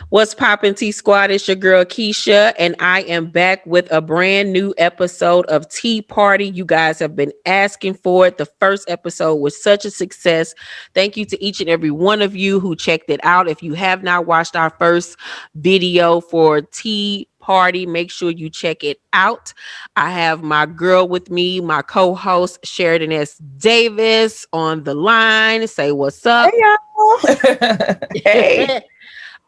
What's poppin' T Squad? It's your girl Keisha, and I am back with a brand new episode of Tea Party. You guys have been asking for it. The first episode was such a success. Thank you to each and every one of you who checked it out. If you have not watched our first video for Tea Party, make sure you check it out. I have my girl with me, my co-host Sheridan S. Davis on the line. Say what's Hey up. y'all. Hey.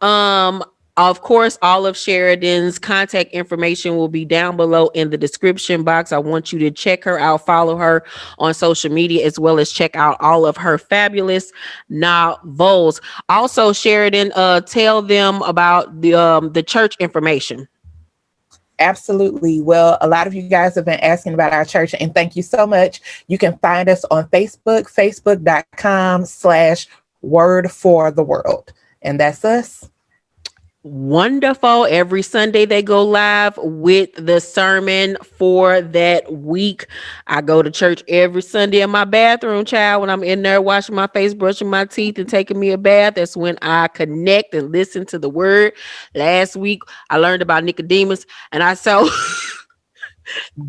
Um, of course, all of Sheridan's contact information will be down below in the description box. I want you to check her out, follow her on social media, as well as check out all of her fabulous novels. Also, Sheridan, tell them about the church information. Absolutely. Well, a lot of you guys have been asking about our church, and thank you so much. You can find us on Facebook, facebook.com/word for the world. And that's us. Wonderful. Every Sunday they go live with the sermon for that week. I go to church every Sunday in my bathroom, child. When I'm in there washing my face, brushing my teeth, and taking me a bath, that's when I connect and listen to the word. Last week I learned about Nicodemus, and I told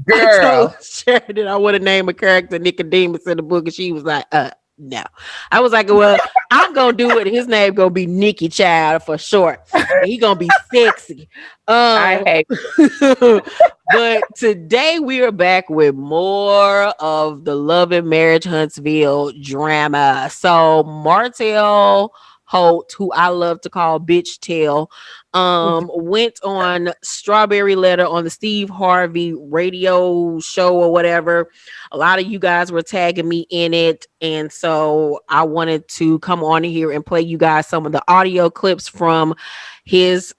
Girl. Sheridan I want to name a character Nicodemus in the book, and she was like, no. I was like, well, I'm gonna do it. His name gonna be Nikki Child for short. And he gonna be sexy. I Um, hate. but today we are back with more of the Love and Marriage Huntsville drama. So Martell Holt, who I love to call Bitch Tail, went on Strawberry Letter on the Steve Harvey radio show or whatever. A lot of you guys were tagging me in it, and so I wanted to come on here and play you guys some of the audio clips from his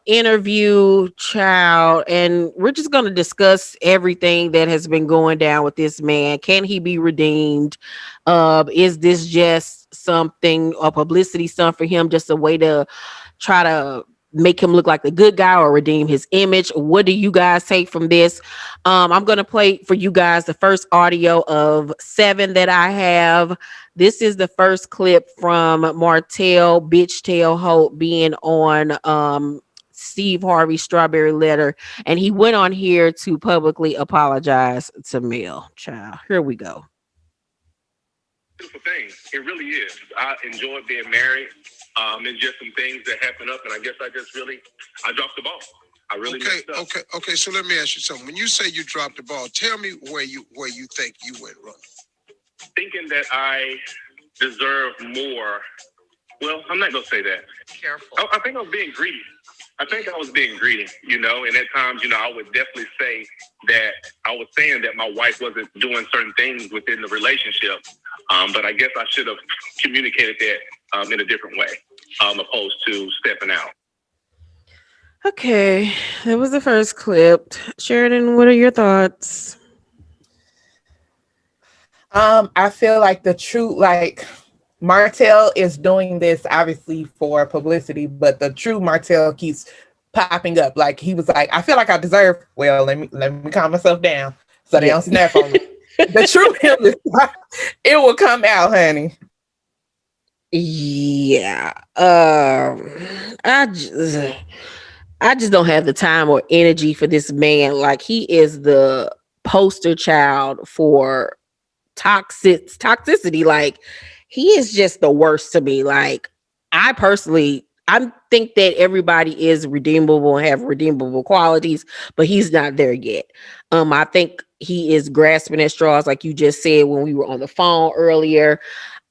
interview, child, and we're just going to discuss everything that has been going down with this man. Can he be redeemed? Is this just something, a publicity stunt for him, just a way to try to make him look like the good guy or redeem his image? What do you guys take from this? I'm going to play for you guys the first audio of 7 that I have. This is the first clip from Martell Bitch Tail Holt being on Steve Harvey's Strawberry Letter, and he went on here to publicly apologize to Mel. Child, here we go. Beautiful thing. It really is. I enjoy being married. It's just some things that happen up, and I guess I dropped the ball. I really messed up. Okay. So let me ask you something. When you say you dropped the ball, tell me where you think you went wrong. Thinking that I deserve more. Well, I'm not gonna say that. Careful. I think I was being greedy. And at times, I would definitely say that I was saying that my wife wasn't doing certain things within the relationship. But I guess I should have communicated that in a different way, opposed to stepping out. Okay, that was the first clip. Sheridan, what are your thoughts? I feel like Martell is doing this obviously for publicity, but the true Martell keeps popping up. Like he was like, I feel like I deserve. Well, let me calm myself down so they don't snap on me. The true him is, it will come out, honey. Yeah. I just don't have the time or energy for this man. Like he is the poster child for toxicity. Like he is just the worst to me. Like I think that everybody is redeemable and have redeemable qualities, but he's not there yet. I think he is grasping at straws, like you just said when we were on the phone earlier.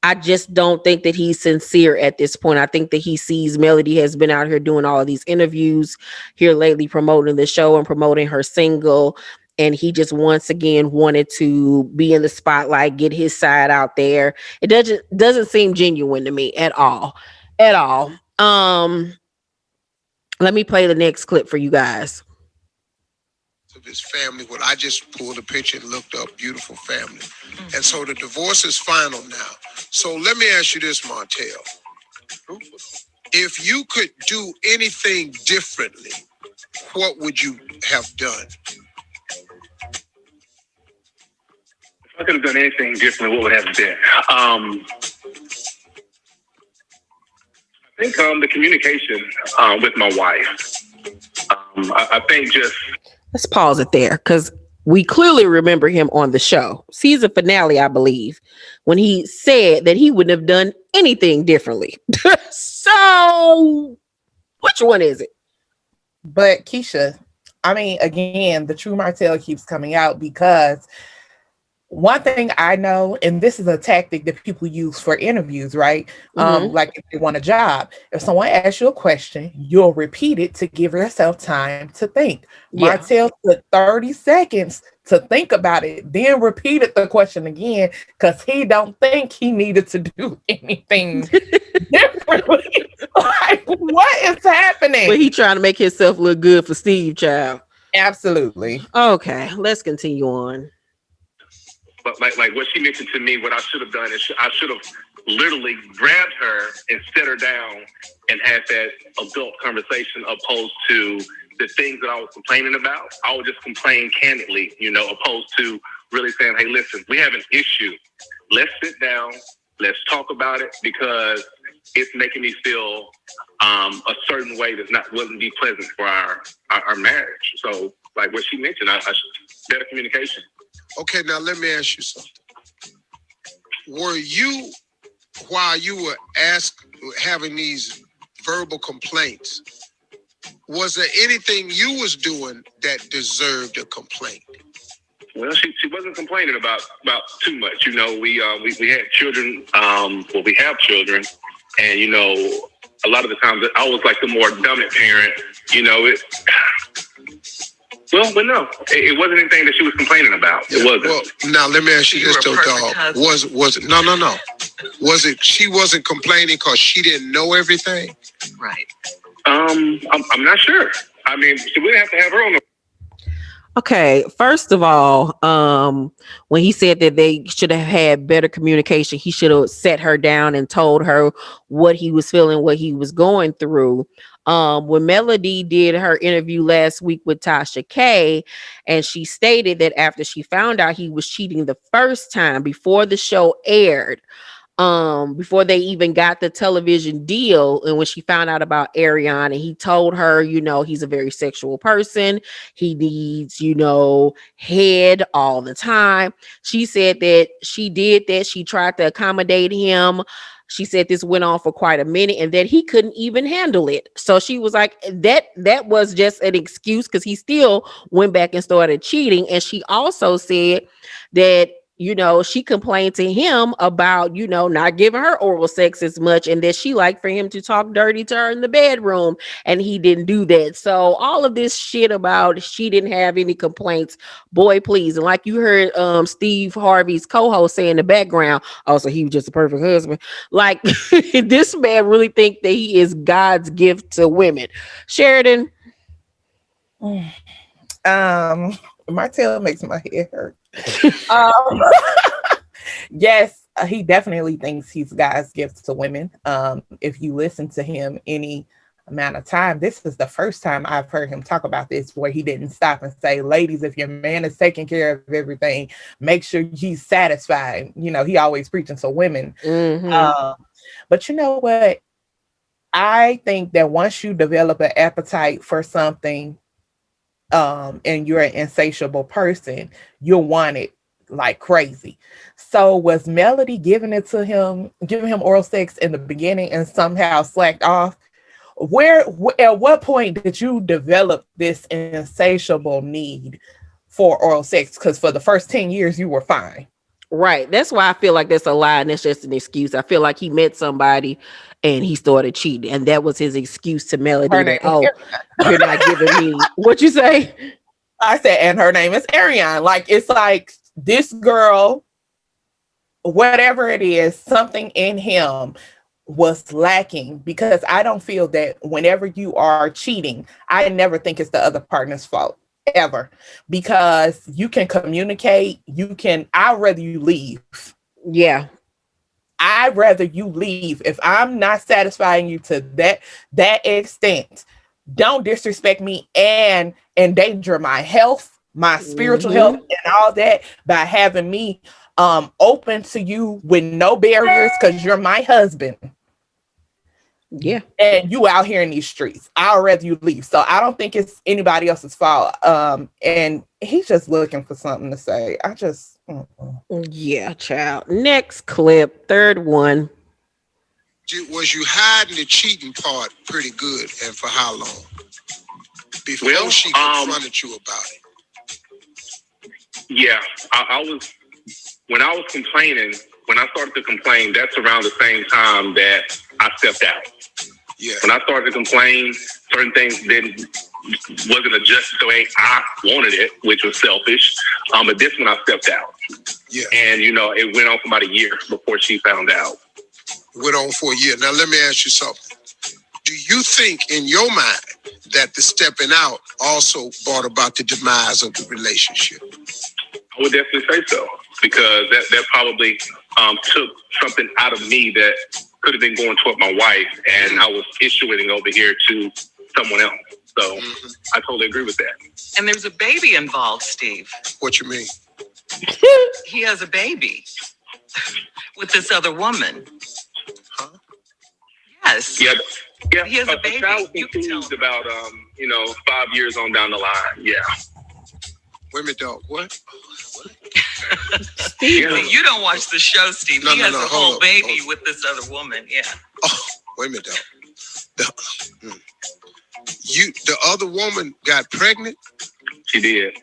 I just don't think that he's sincere at this point. I think that he sees Melody has been out here doing all of these interviews here lately, promoting the show and promoting her single. And he just once again wanted to be in the spotlight, get his side out there. It doesn't seem genuine to me at all. At all. Let me play the next clip for you guys. Of his family, what I just pulled a picture and looked up, beautiful family. And so the divorce is final now. So let me ask you this, Martell. If you could do anything differently, what would you have done? If I could have done anything differently, what would have been? think the communication with my wife. I think just Let's pause it there because we clearly remember him on the show, season finale, I believe, when he said that he wouldn't have done anything differently. So, which one is it? But Keisha, I mean, again, the true Martell keeps coming out because one thing I know, and this is a tactic that people use for interviews, right? Mm-hmm. Like if they want a job, if someone asks you a question, you'll repeat it to give yourself time to think. Yeah. Martell took 30 seconds to think about it, then repeated the question again because he don't think he needed to do anything differently. Like, what is But happening? he trying to make himself look good for Steve, child. Absolutely. Okay, let's continue on. but like what she mentioned to me, what I should have done is I should have literally grabbed her and set her down and had that adult conversation opposed to the things that I was complaining about. I would just complain candidly, opposed to really saying, hey, listen, we have an issue. Let's sit down. Let's talk about it because it's making me feel a certain way that's not wouldn't be pleasant for our marriage. So like what she mentioned, I should better communication. Okay, now let me ask you something. Were you, while you were having these verbal complaints, was there anything you was doing that deserved a complaint? Well, she wasn't complaining about too much. We had children. We have children, and a lot of the times I was like the more dominant parent. It. Well, but no, it wasn't anything that she was complaining about. It wasn't. Well, now let me ask you this, though, dog. Was it? No. Was it? She wasn't complaining because she didn't know everything. Right. I'm not sure. I mean, she wouldn't have to have her on the. Okay, first of all, when he said that they should have had better communication, he should have set her down and told her what he was feeling, what he was going through. When Melody did her interview last week with Tasha K, and she stated that after she found out he was cheating the first time before the show aired, before they even got the television deal, and when she found out about Ariane, and he told her, he's a very sexual person, he needs, head all the time. She said that she did that, she tried to accommodate him. She said this went on for quite a minute and that he couldn't even handle it. So she was like, that was just an excuse because he still went back and started cheating. And she also said that she complained to him about, not giving her oral sex as much and that she liked for him to talk dirty to her in the bedroom and he didn't do that. So all of this shit about she didn't have any complaints, boy, please. And like you heard Steve Harvey's co-host say in the background, also he was just a perfect husband. Like this man really think that he is God's gift to women. Sheridan. Martell makes my head hurt. um, yes, he definitely thinks he's God's gift to women. If you listen to him any amount of time, this is the first time I've heard him talk about this where he didn't stop and say, ladies, if your man is taking care of everything, make sure he's satisfied. He always preaching to women. Mm-hmm. But you know what? I think that once you develop an appetite for something, and you're an insatiable person, you'll want it like crazy. So was Melody giving him oral sex in the beginning and somehow slacked off? At what point did you develop this insatiable need for oral sex? Because for the first 10 years you were fine. Right. That's why I feel like that's a lie and that's just an excuse. I feel like he met somebody and he started cheating. And that was his excuse to Melody Her that, name is you're not giving me what you say? I said, and her name is Ariane. Like, it's like this girl, whatever it is, something in him was lacking because I don't feel that whenever you are cheating, I never think it's the other partner's fault ever because you can communicate. I'd rather you leave. Yeah. I'd rather you leave. If I'm not satisfying you to that extent, don't disrespect me and endanger my health, my spiritual health, and all that by having me open to you with no barriers because you're my husband. Yeah. and you out here in these streets. I'd rather you leave. So I don't think it's anybody else's fault. And he's just looking for something to say. I just Yeah, child. Next clip, third one. Was you hiding the cheating part pretty good, and for how long before Well, she confronted you about it? Yeah, I was when I was complaining. When I started to complain, that's around the same time that I stepped out. Yeah. When I started to complain, certain things wasn't adjusted the way I wanted it, which was selfish. But this one I stepped out. Yeah. And it went on for about a year before she found out. Went on for a year. Now let me ask you something. Do you think in your mind that the stepping out also brought about the demise of the relationship? I would definitely say so, because that probably took something out of me that could have been going toward my wife, and I was issuing over here to someone else. So I totally agree with that. And there's a baby involved, Steve. What you mean? He has a baby with this other woman. Huh? Yes. Yeah. He has a baby. I was You can tell. confused about 5 years on down the line. Yeah. Women dog. What? Steve. Yeah. You don't watch the show, Steve. No, he has a hold whole up, baby hold up. with this other woman. Yeah. Oh, wait a minute, dog. The other woman got pregnant? She did.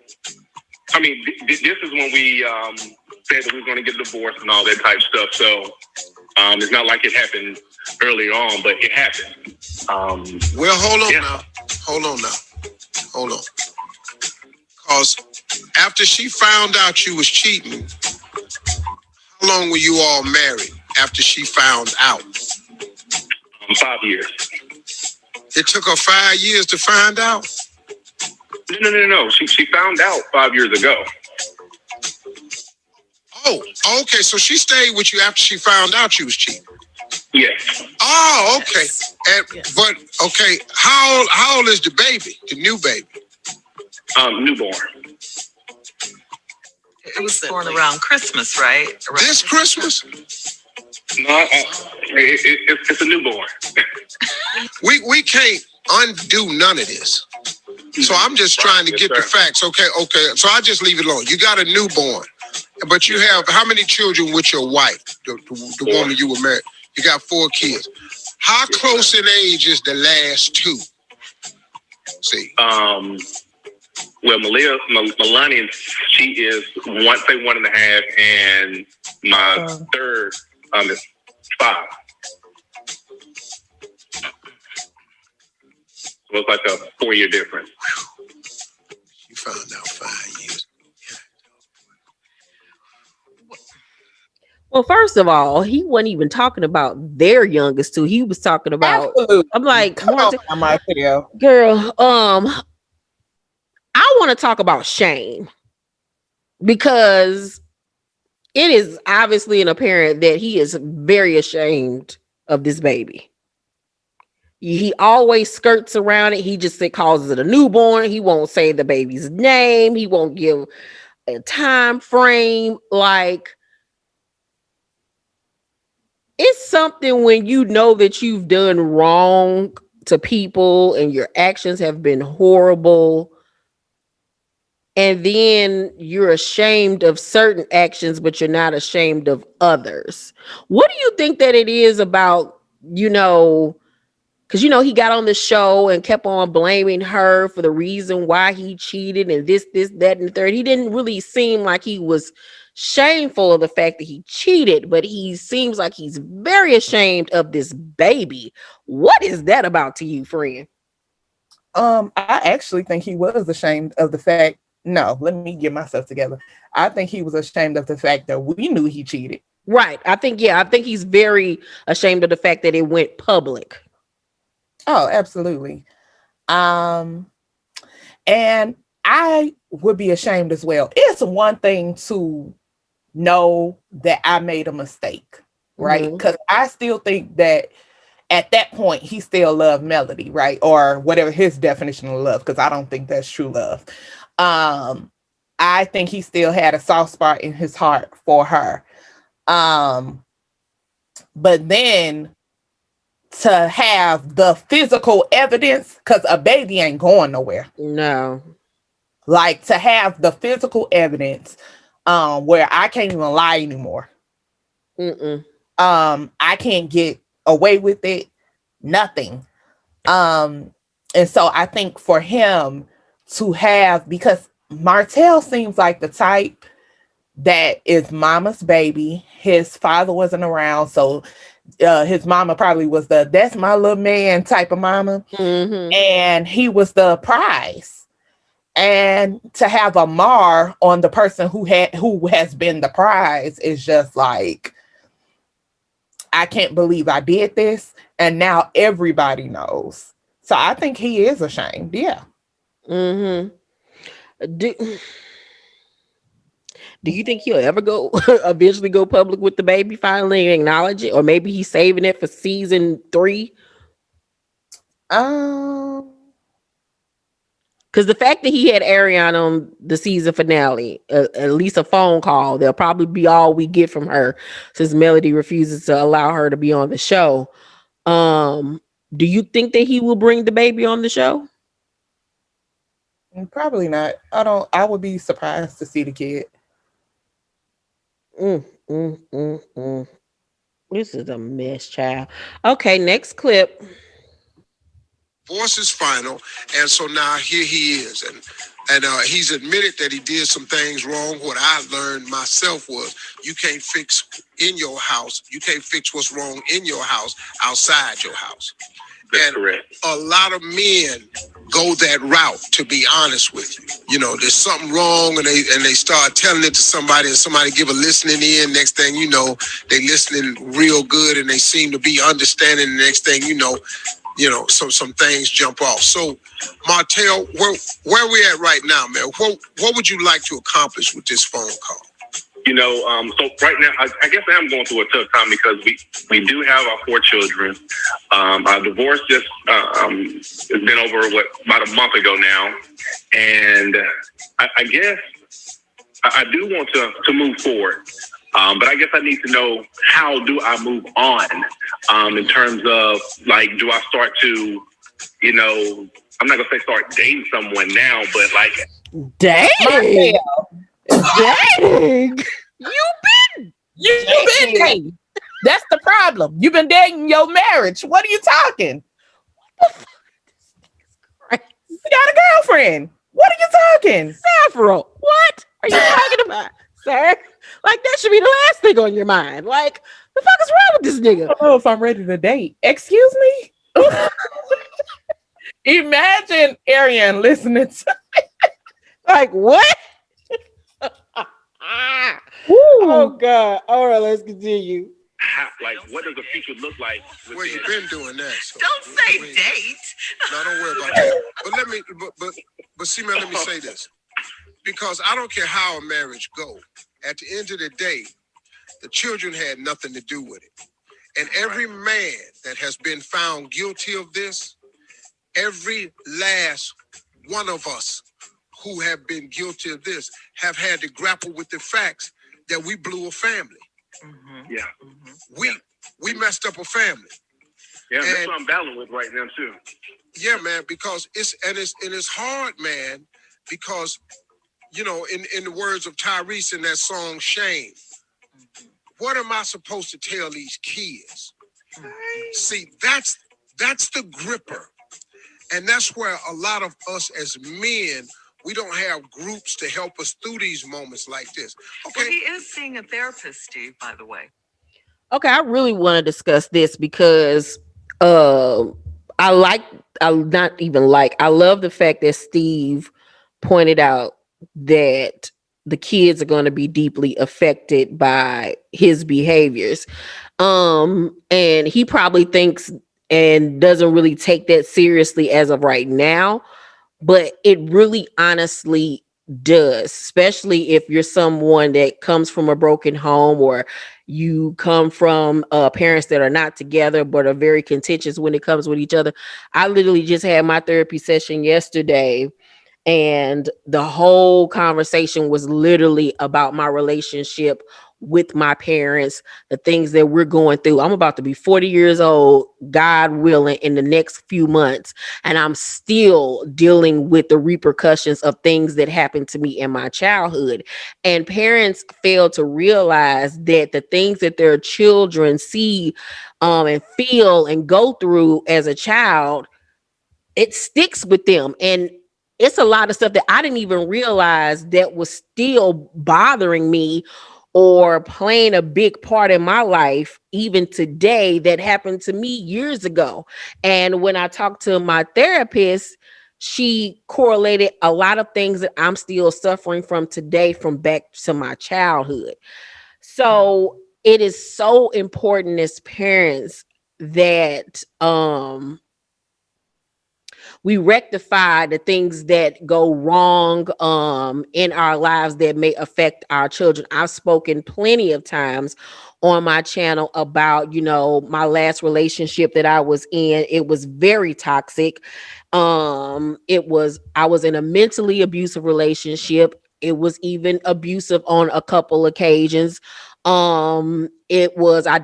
I mean, this is when we said that we were going to get a divorce and all that type stuff. So it's not like it happened earlier on, but it happened. Well, hold on Yeah. now. Hold on. Because after she found out you was cheating, how long were you all married after she found out? 5 years. It took her 5 years to find out? No. She found out 5 years ago. Oh, okay. So she stayed with you after she found out you was cheating. Yes. Oh, okay. Yes. But okay, how old is the baby? The new baby? Newborn. It was born around Christmas, right? This Christmas? No, it's a newborn. We can't undo none of this. So I'm just trying to Yes, get the sir. facts. Okay. So I just leave it alone. You got a newborn, but you have how many children with your wife, the woman you were married? You got 4 kids. How close in age is the last 2? See. Well, Melania, she is 1.5, and my third is 5. So it's like a 4-year difference. You found out 5 years. Well, first of all, he wasn't even talking about their youngest two. He was talking about. absolutely. I'm like, Come on, Martell. girl. I want to talk about shame because it is obviously an apparent that he is very ashamed of this baby. He always skirts around it. He just calls it a newborn. He won't say the baby's name. He won't give a time frame. Like, it's something when you know that you've done wrong to people and your actions have been horrible, and then you're ashamed of certain actions, but you're not ashamed of others. What do you think that it is about, because he got on the show and kept on blaming her for the reason why he cheated and this, that, and the third. He didn't really seem like he was shameful of the fact that he cheated, but he seems like he's very ashamed of this baby. What is that about to you, friend? I actually think he was ashamed of the fact. No, let me get myself together. I think he was ashamed of the fact that we knew he cheated. Right. I think he's very ashamed of the fact that it went public. Oh, absolutely. And I would be ashamed as well. It's one thing to know that I made a mistake, right? Because I still think that at that point he still loved Melody, right? Or whatever his definition of love, because I don't think that's true love. I think he still had a soft spot in his heart for her. But then to have the physical evidence, because a baby ain't going nowhere. No. Like to have the physical evidence where I can't even lie anymore. Mm-mm. I can't get away with it. Nothing. Um, and so I think for him to have, because Martell seems like the type that is mama's baby. His father wasn't around, so his mama probably was the that's my little man type of mama, Mm-hmm. and he was the prize. And to have a mar on the person who has been the prize is just like, I can't believe I did this, and now everybody knows. So I think he is ashamed. Yeah. Mm-hmm. Do, do you think he'll ever go eventually go public with the baby finally and acknowledge it? Or maybe he's saving it for season 3? Um, Because the fact that he had Ariana on the season finale, at least a phone call, they'll probably be all we get from her since Melody refuses to allow her to be on the show. Um, do you think that he will bring the baby on the show? probably not. I don't. I would be surprised to see the kid. Mm, mm, mm, mm. This is a mess, child. Okay, next clip. Divorce is final, and so now here he is, and he's admitted that he did some things wrong. What I learned myself was you can't fix in your house, you can't fix what's wrong in your house outside your house. That's And correct. a lot of men go that route. To be honest with you, you know, there's something wrong, and they start telling it to somebody, and somebody give a listening in. Next thing you know, they listening real good, and they seem to be understanding. The next thing you know, some things jump off. So, Martell, where we at right now, man? What would you like to accomplish with this phone call? So right now, I guess I am going through a tough time because we do have our 4 children. Our divorce just has been over about a month ago now, and I guess I do want to move forward. But I guess I need to know, how do I move on in terms of, like, do I start to, I'm not gonna say start dating someone now, but like, Dang. Martell, Dang. You you've been dating. dating. That's the problem. You've been dating your marriage. What are you talking? You got a girlfriend. What are you talking? Several. What are you talking about, sir? Like, that should be the last thing on your mind. Like, the fuck is wrong with this I nigga? don't know if I'm ready to date. Excuse me? Imagine Ariane listening to. Like, what? Woo. Oh God. All right, let's continue. what does the future look like? Well, you've been doing that. So Don't say we- date. No, don't worry about that. But but see, man, let me say this, because I don't care how a marriage go. At the end of the day, the children had nothing to do with it. And every man that has been found guilty of this, every last one of us who have been guilty of this, have had to grapple with the facts that we blew a family. Mm-hmm. Yeah, We messed up a family. that's And- what I'm battling with right now too. Yeah, man, because it's hard, man, because in the words of Tyrese in that song Shame, what am I supposed to tell these kids? See, that's the gripper. And that's where a lot of us as men, we don't have groups to help us through these moments like this. Well, Okay. he is seeing a therapist, Steve, by the way. Okay, I really want to discuss this because uh I like I not even like I love the fact that Steve pointed out that the kids are going to be deeply affected by his behaviors. And he probably thinks and doesn't really take that seriously as of right now, but it really honestly does, especially if you're someone that comes from a broken home, or you come from parents that are not together but are very contentious when it comes with each other. I literally just had my therapy session yesterday, and the whole conversation was literally about my relationship with my parents, the things that we're going through. I'm about to be 40 years old, God willing, in the next few months. And I'm still dealing with the repercussions of things that happened to me in my childhood. And parents fail to realize that the things that their children see and feel and go through as a child, it sticks with them. And it's a lot of stuff that I didn't even realize that was still bothering me or playing a big part in my life even today, that happened to me years ago. And when I talked to my therapist, she correlated a lot of things that I'm still suffering from today from back to my childhood. So it is so important as parents that we rectify the things that go wrong in our lives that may affect our children. I've spoken plenty of times on my channel about, my last relationship that I was in. It was very toxic. I was in a mentally abusive relationship. It was even abusive on a couple occasions. I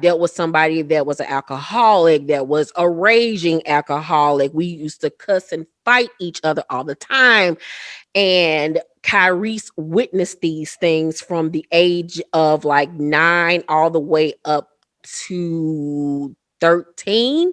dealt with somebody that was an alcoholic, that was a raging alcoholic. We used to cuss and fight each other all the time. And Kyrese witnessed these things from the age of like 9 all the way up to 13,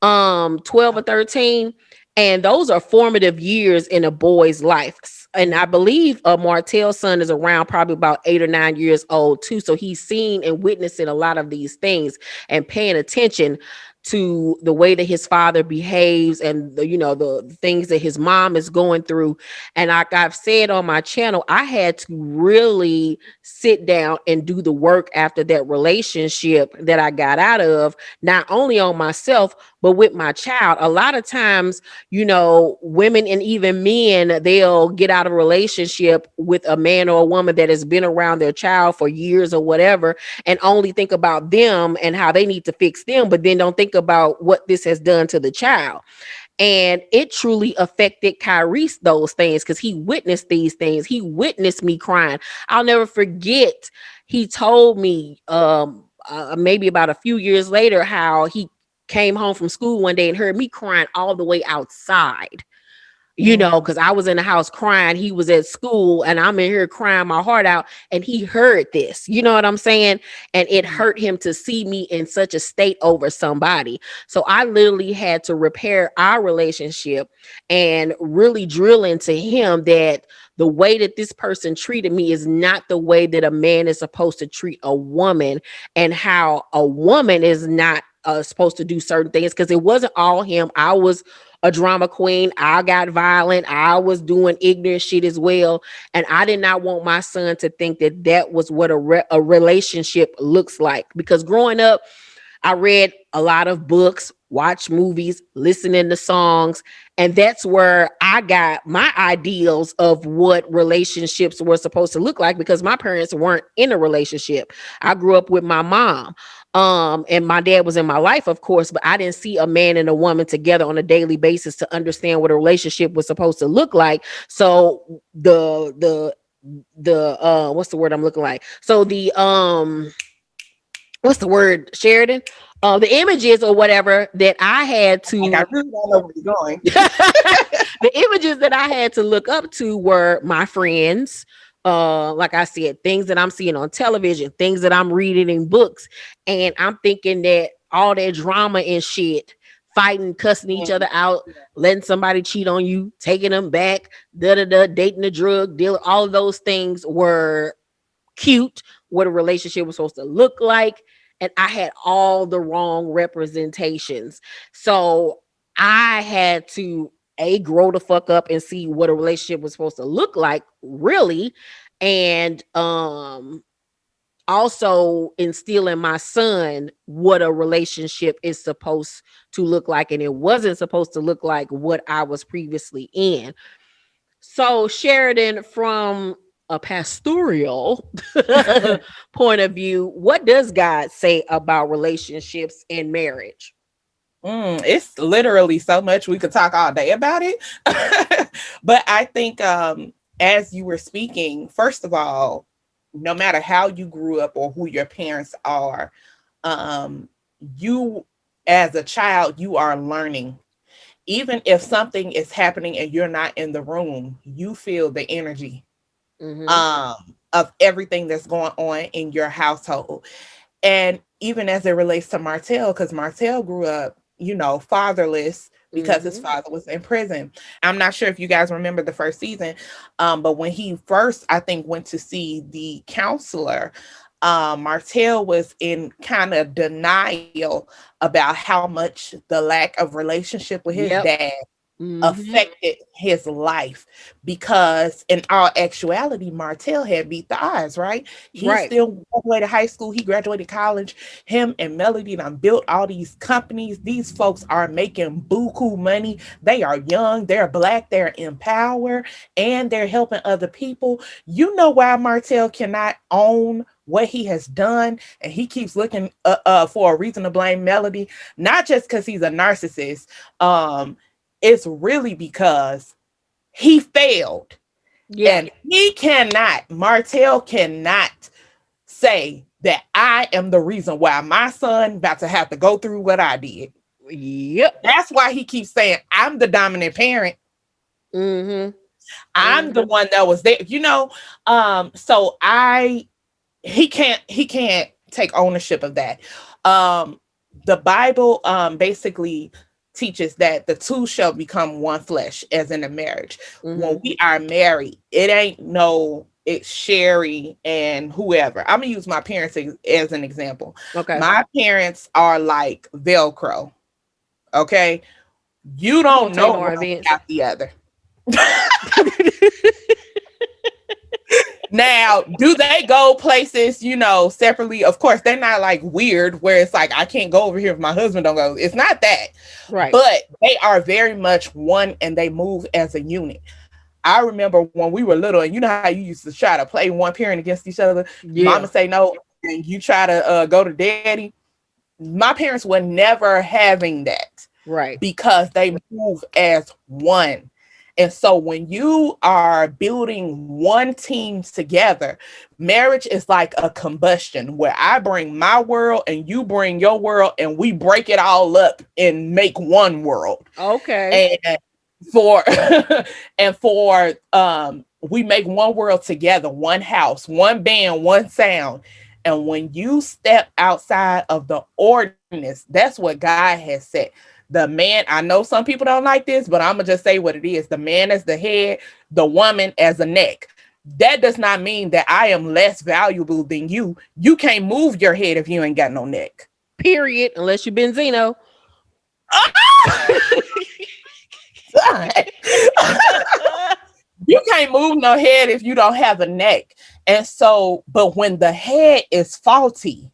12 or 13. And those are formative years in a boy's life. And I believe Martell's son is around probably about 8 or 9 years old too. So he's seen and witnessing a lot of these things and paying attention to the way that his father behaves and the things that his mom is going through. And like I've said on my channel, I had to really sit down and do the work after that relationship that I got out of, not only on myself, but with my child. A lot of times, women and even men, they'll get out of a relationship with a man or a woman that has been around their child for years or whatever, and only think about them and how they need to fix them, but then don't think about what this has done to the child. And it truly affected Kyrese, those things, because he witnessed these things. He witnessed me crying. I'll never forget. He told me maybe about a few years later how he came home from school one day and heard me crying all the way outside, because I was in the house crying. He was at school and I'm in here crying my heart out. And he heard this, you know what I'm saying? And it hurt him to see me in such a state over somebody. So I literally had to repair our relationship and really drill into him that the way that this person treated me is not the way that a man is supposed to treat a woman, and how a woman is not supposed to do certain things, because it wasn't all him. I was a drama queen. I got violent. I was doing ignorant shit as well. And I did not want my son to think that that was what a relationship looks like. Because growing up, I read a lot of books, watched movies, listening to songs, and that's where I got my ideals of what relationships were supposed to look like, because my parents weren't in a relationship. I grew up with my mom. And my dad was in my life, of course, but I didn't see a man and a woman together on a daily basis to understand what a relationship was supposed to look like. So the what's the word I'm looking like? So the what's the word, Sheridan? The images or whatever that I had to Like, I really don't know where you're going. the images that I had to look up to were my friends. Like I said, things that I'm seeing on television, things that I'm reading in books. And I'm thinking that all that drama and shit, fighting, cussing each other out, letting somebody cheat on you, taking them back, dating a drug dealer, all of those things were cute, what a relationship was supposed to look like. And I had all the wrong representations. So I had to grow the fuck up and see what a relationship was supposed to look like, really. And also instill in my son what a relationship is supposed to look like. And it wasn't supposed to look like what I was previously in. So, Sheridan, from a pastoral point of view, what does God say about relationships and marriage? It's literally so much we could talk all day about it. But I think as you were speaking, first of all, no matter how you grew up or who your parents are, um, you as a child, you are learning. Even if something is happening and you're not in the room, you feel the energy Mm-hmm. of everything that's going on in your household. And even as it relates to Martell, because Martell grew up, fatherless because his Mm-hmm. father was in prison. I'm not sure if you guys remember the first season, but when he first, I think, went to see the counselor, Martell was in kind of denial about how much the lack of relationship with his Yep. dad Mm-hmm. affected his life, because in all actuality Martell had beat the odds, right? He Right. still graduated high school, he graduated college. Him and Melody done built all these companies. These folks are making buku money. They are young, they're black, they're in power, and they're helping other people. You know why Martell cannot own what he has done, and he keeps looking for a reason to blame Melody, not just because he's a narcissist. It's really because he failed. Yeah. And Martell cannot say that I am the reason why my son about to have to go through what I did. Yep. That's why he keeps saying, I'm the dominant parent. Mm-hmm. I'm the Mm-hmm. one that was there. So he can't take ownership of that. Um, the Bible basically teaches that the two shall become one flesh, as in a marriage. When Mm-hmm. we are married, it ain't no it's Sherry and whoever. I'm gonna use my parents as an example. Okay. My parents are like Velcro. Okay, you Come on, don't know Taylor one Events. without the other. Now, do they go places, separately? Of course, they're not like weird where it's like, I can't go over here if my husband don't go. It's not that. Right. But they are very much one and they move as a unit. I remember when we were little, and you know how you used to try to play one parent against each other. Mama Yeah. say no, and you try to go to daddy. My parents were never having that Right. because they move as one. And so when you are building one team together, marriage is like a combustion where I bring my world and you bring your world and we break it all up and make one world. Okay. And for we make one world together, one house, one band, one sound. And when you step outside of the ordinance, that's what God has said. The man, I know some people don't like this, but I'm gonna just say what it is: the man as the head, the woman as a neck. That does not mean that I am less valuable than you. You can't move your head if you ain't got no neck. Period. Unless you Benzino. You can't move no head if you don't have a neck. And so, but when the head is faulty,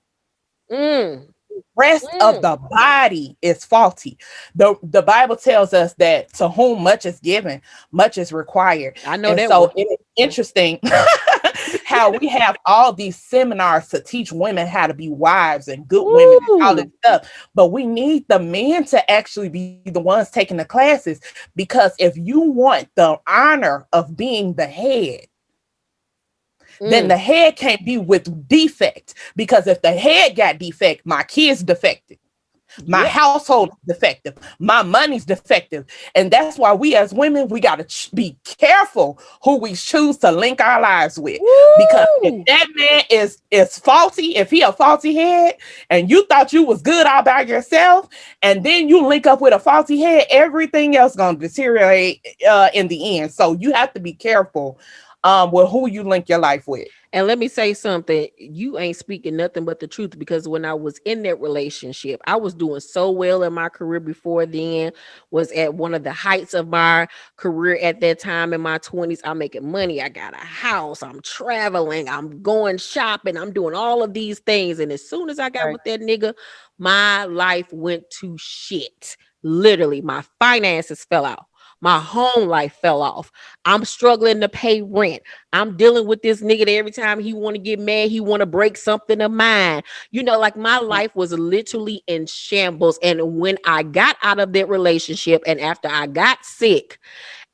Mm. rest of Mm. the body is faulty. The Bible tells us that to whom much is given, much is required. I know And that so one. it is interesting how we have all these seminars to teach women how to be wives and good women and all this Woo. stuff. But we need the men to actually be the ones taking the classes, because if you want the honor of being the head, then Mm. the head can't be with defect, because if the head got defect, my kids defected, my Yep. household is defective, my money's defective. And that's why we as women, we got to be careful who we choose to link our lives with, because if Woo. that man is faulty, if he a faulty head and you thought you was good all by yourself, and then you link up with a faulty head, everything else gonna deteriorate in the end. So you have to be careful with who you link your life with. And let me say something. You ain't speaking nothing but the truth, because when I was in that relationship, I was doing so well in my career before then, was at one of the heights of my career at that time in my 20s. I'm making money. I got a house. I'm traveling. I'm going shopping. I'm doing all of these things. And as soon as I got Right. with that nigga, my life went to shit. Literally, my finances fell out. My home life fell off. I'm struggling to pay rent. I'm dealing with this nigga that every time he want to get mad, he want to break something of mine. Like my life was literally in shambles. And when I got out of that relationship and after I got sick,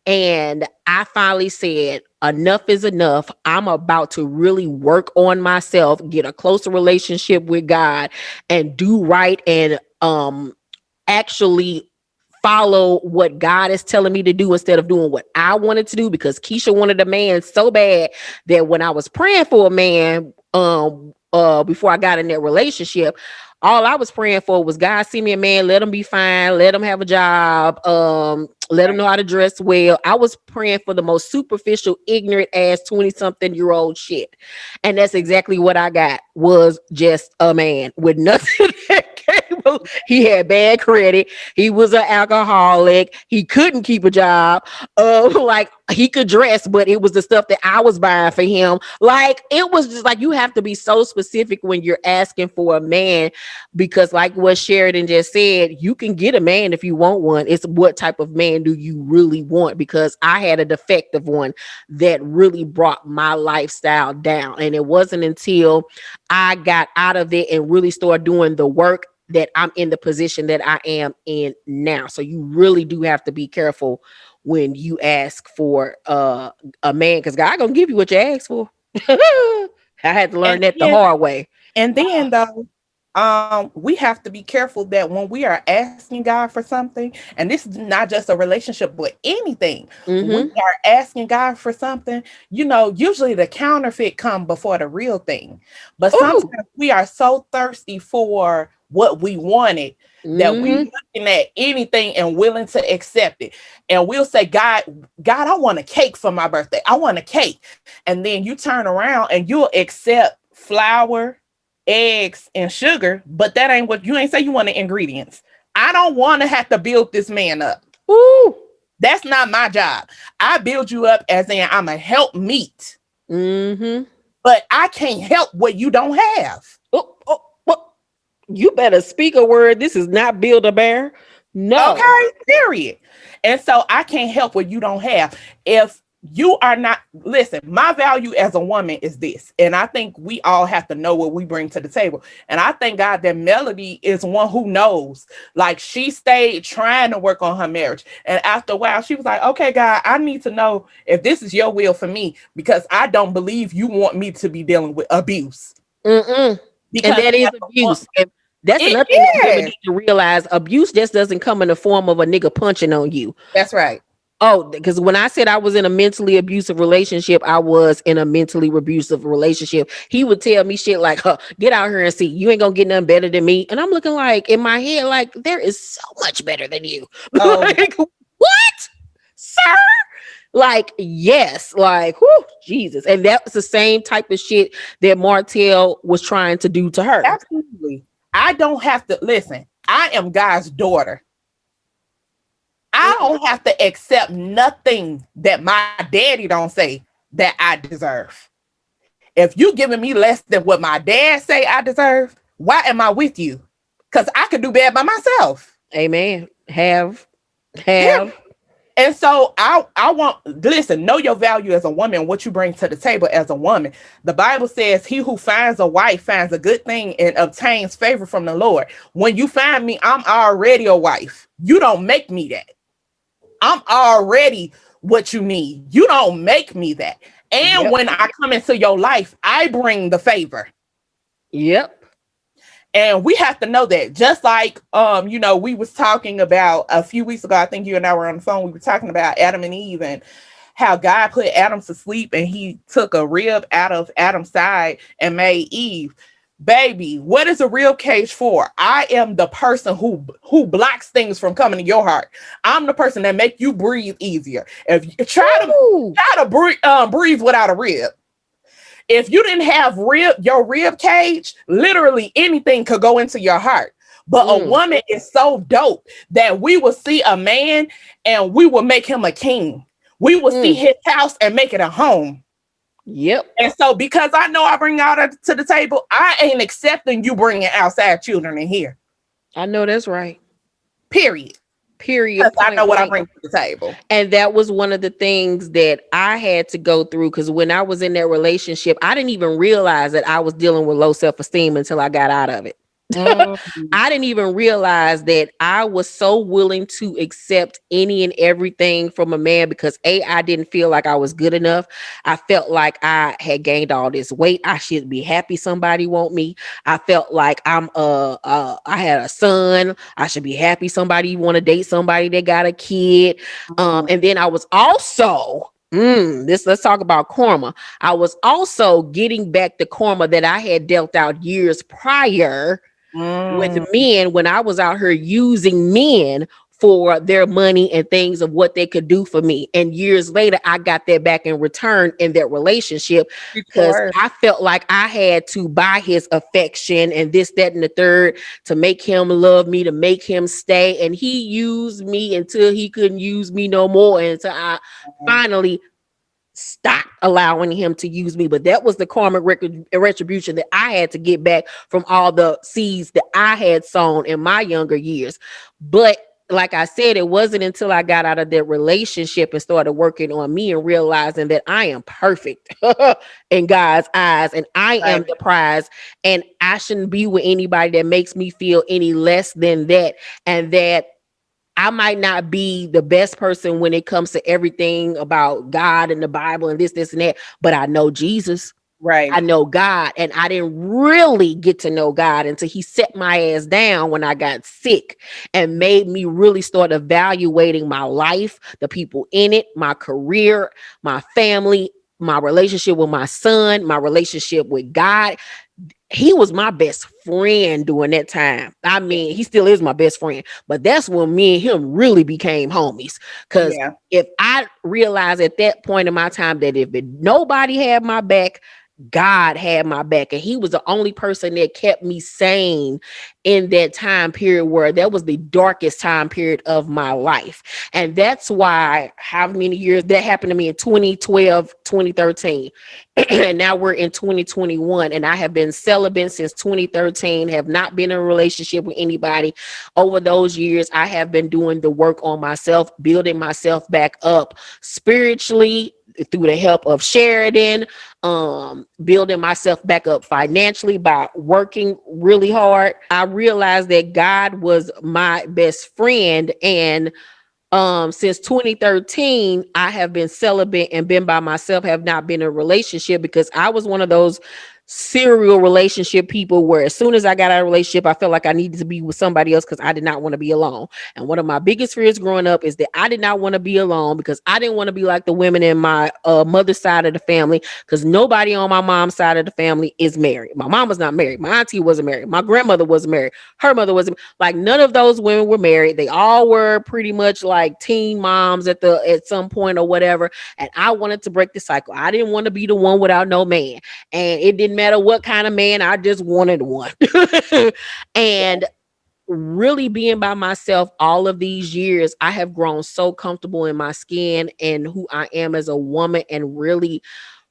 And I finally said, enough is enough. I'm about to really work on myself, get a closer relationship with God, and do right, and actually follow what God is telling me to do instead of doing what I wanted to do, because Keisha wanted a man so bad that when I was praying for a man before I got in that relationship, all I was praying for was, God, send me a man, let him be fine, let him have a job, let him know how to dress well. I was praying for the most superficial, ignorant ass 20-something-year-old shit. And that's exactly what I got, was just a man with nothing capable. He had bad credit. He was an alcoholic. He couldn't keep a job. Like, he could dress, but it was the stuff that I was buying for him. Like, it was just like, you have to be so specific when you're asking for a man, because like what Sheridan just said, you can get a man if you want one. It's what type of man do you really want? Because I had a defective one that really brought my lifestyle down. And it wasn't until I got out of it and really started doing the work that I'm in the position that I am in now. So you really do have to be careful when you ask for a man, because God gonna give you what you ask for. I had to learn And that the then, hard way. and then though, we have to be careful that when we are asking God for something, and this is not just a relationship, but anything, we Mm-hmm. are asking God for something, usually the counterfeit come before the real thing. But Oh. sometimes we are so thirsty for what we wanted that we Mm-hmm. looking at anything and willing to accept it. And we'll say, God, I want a cake for my birthday. I want a cake. And then you turn around and you'll accept flour, eggs, and sugar, but that ain't what you ain't say. You want the ingredients. I don't want to have to build this man up. Ooh. That's not my job. I build you up as in I'm a help meet, Mm-hmm. but I can't help what you don't have. Oh, oh, well, you better speak a word. This is not Build a Bear. No. Okay, period. And so I can't help what you don't have. If you are not, listen, my value as a woman is this. And I think we all have to know what we bring to the table. And I thank God that Melody is one who knows. Like, she stayed trying to work on her marriage. And after a while, she was like, okay, God, I need to know if this is your will for me, because I don't believe you want me to be dealing with abuse. Mm-mm. And Because that is as a abuse. And that's it another thing that women is. need to realize. Abuse just doesn't come in the form of a nigga punching on you. That's right. Oh, because when I said I was in a mentally abusive relationship, I was in a mentally abusive relationship. He would tell me shit like, huh, get out here and see. You ain't gonna get nothing better than me. And I'm looking like, in my head, like, there is so much better than you. Oh, Like, what? Sir? Like, yes, like, whew, Jesus. And that was the same type of shit that Martell was trying to do to her. absolutely. I don't have to listen. I am God's daughter. I Mm. don't have to accept nothing that my daddy don't say that I deserve. If you giving me less than what my dad say I deserve, why am I with you? Because I could do bad by myself. Amen. Period. Have. And so I want, listen, know your value as a woman, what you bring to the table as a woman. The Bible says, he who finds a wife finds a good thing and obtains favor from the Lord. When you find me, I'm already a wife. You don't make me that. I'm already what you need. You don't make me that. And Yep. when I come into your life, I bring the favor. Yep. And we have to know that. Just like we was talking about a few weeks ago, I think you and I were on the phone, we were talking about Adam and Eve and how God put Adam to sleep and he took a rib out of Adam's side and made Eve. Baby, what is a rib cage for? I am the person who blocks things from coming to your heart. I'm the person that make you breathe easier. If you Ooh. try to breathe without a rib, if you didn't have your rib cage, literally anything could go into your heart. But a Mm. woman is so dope that we will see a man and we will make him a king. We will see Mm. his house and make it a home. Yep. And so, because I know I bring out to the table, I ain't accepting you bringing outside children in here. I know that's right. Period. Because Period. I know Point what I blank. bring to the table. And that was one of the things that I had to go through, because when I was in that relationship, I didn't even realize that I was dealing with low self esteem until I got out of it. Mm. I didn't even realize that I was so willing to accept any and everything from a man because I didn't feel like I was good enough. I felt like I had gained all this weight. I should be happy somebody want me. I felt like I had a son. I should be happy somebody want to date somebody that got a kid. And then I was also this let's talk about karma. I was also getting back the karma that I had dealt out years prior with Mm. men when I was out here using men for their money and things of what they could do for me. And years later, I got that back in return in that relationship because Before. I felt like I had to buy his affection and this, that, and the third to make him love me, to make him stay. And he used me until he couldn't use me no more. And until I finally stop allowing him to use me. But that was the karmic retribution that I had to get back from all the seeds that I had sown in my younger years. But like I said, it wasn't until I got out of that relationship and started working on me and realizing that I am perfect in God's eyes and I am Right. the prize and I shouldn't be with anybody that makes me feel any less than that. And that I might not be the best person when it comes to everything about God and the Bible and this, and that, but I know Jesus. I Right. know God, and I didn't really get to know God until he set my ass down when I got sick and made me really start evaluating my life, the people in it, my career, my family, my relationship with my son, my relationship with God. He was my best friend during that time. I mean, he still is my best friend, but that's when me and him really became homies. Because Yeah. if I realized at that point in my time that if nobody had my back, God had my back, and he was the only person that kept me sane in that time period where that was the darkest time period of my life. And that's why how many years that happened to me in 2012, 2013. And now we're in 2021 and I have been celibate since 2013, have not been in a relationship with anybody over those years. I have been doing the work on myself, building myself back up spiritually through the help of Sheridan, building myself back up financially by working really hard. I realized that God was my best friend, and since 2013 I have been celibate and been by myself, have not been in a relationship because I was one of those serial relationship people where as soon as I got out of a relationship I felt like I needed to be with somebody else because I did not want to be alone. And one of my biggest fears growing up is that I did not want to be alone because I didn't want to be like the women in my mother's side of the family, because nobody on my mom's side of the family is married. My mom was not married, my auntie wasn't married, my grandmother wasn't married, her mother wasn't, like none of those women were married. They all were pretty much like teen moms at some point or whatever. And I wanted to break the cycle. I didn't want to be the one without no man. And it didn't matter what kind of man, I just wanted one. And really being by myself all of these years, I have grown so comfortable in my skin and who I am as a woman, and really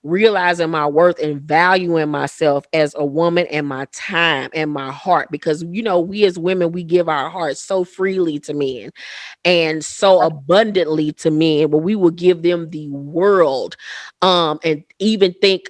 realizing my worth and valuing myself as a woman and my time and my heart, because we as women, we give our hearts so freely to men and so abundantly to men, but we will give them the world, and even think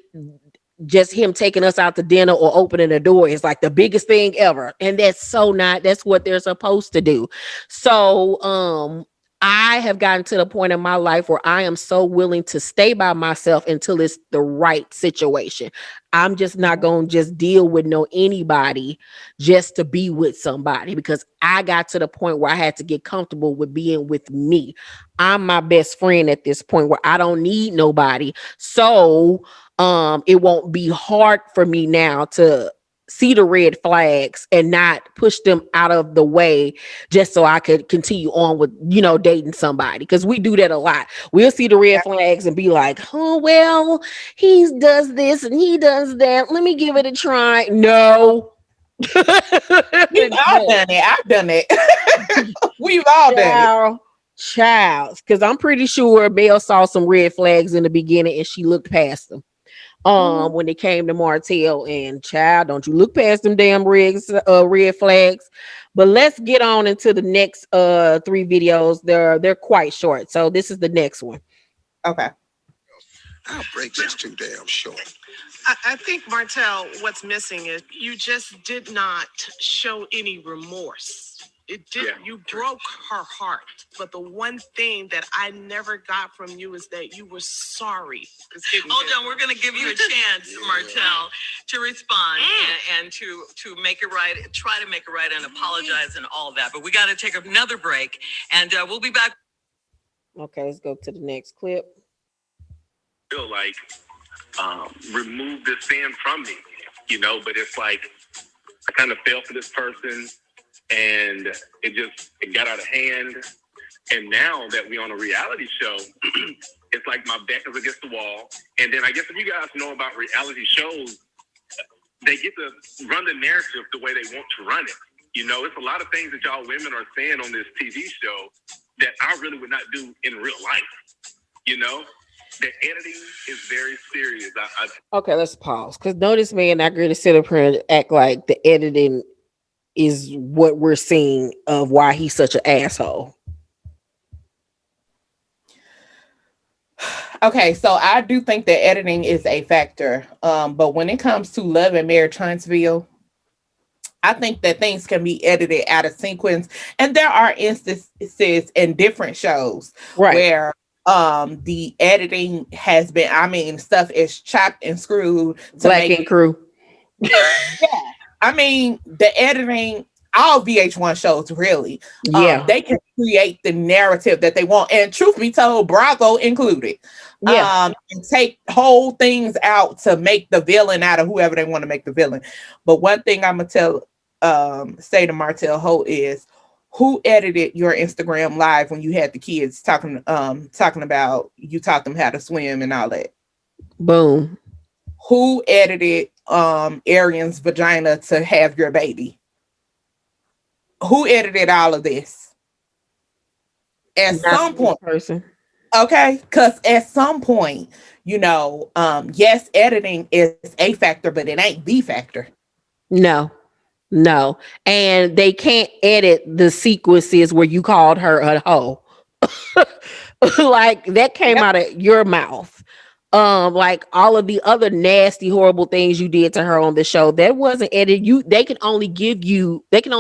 just him taking us out to dinner or opening the door is like the biggest thing ever. And that's what they're supposed to do. So I have gotten to the point in my life where I am so willing to stay by myself until it's the right situation. I'm just not going to just deal with no anybody just to be with somebody, because I got to the point where I had to get comfortable with being with me. I'm my best friend at this point where I don't need nobody. So it won't be hard for me now to see the red flags and not push them out of the way just so I could continue on with dating somebody, because we do that a lot. We'll see the red flags and be like, oh well, he does this and he does that, let me give it a try. No. We've all No. done it. I've done it. We've all done it. Child, because I'm pretty sure Belle saw some red flags in the beginning and she looked past them when it came to Martell. And child, don't you look past them damn red flags. But let's get on into the next three videos. They're quite short, so this is the next one. Okay. Our break is too damn short. I think, Martell, what's missing is you just did not show any remorse. It did. Yeah. You broke her heart, but the one thing that I never got from you is that you were sorry. Hold on, we're going to give you a chance, Martell, to respond and to make it right, try to make it right, and apologize and all that. But we got to take another break, and we'll be back. Okay, let's go to the next clip. Feel like remove this sin from me, but it's like I kind of fell for this person and it got out of hand. And now that we're on a reality show, it's like my back is against the wall. And then I guess if you guys know about reality shows, they get to run the narrative the way they want to run it. It's a lot of things that y'all women are saying on this TV show that I really would not do in real life. The editing is very serious. Okay, let's pause. Because notice me and I agree to sit up here and act like the editing is what we're seeing of why he's such an asshole. Okay, so I do think that editing is a factor. But when it comes to Love and Marriage Huntsville, I think that things can be edited out of sequence. And there are instances in different shows where the editing has been, stuff is chopped and screwed to Black and Crew. Yeah. The editing, all VH1 shows really, they can create the narrative that they want, and truth be told, Bravo included, and take whole things out to make the villain out of whoever they want to make the villain. But one thing I'm gonna say to Martell Holt is, who edited your Instagram live when you had the kids talking about you taught them how to swim and all that? Boom. Who edited Arian's vagina to have your baby? Who edited all of this? At some point, person. Okay, because at some point, yes, editing is a factor, but it ain't the factor. No. And they can't edit the sequences where you called her a hoe. Like that came out of your mouth. Like all of the other nasty, horrible things you did to her on the show, that wasn't edited. They can only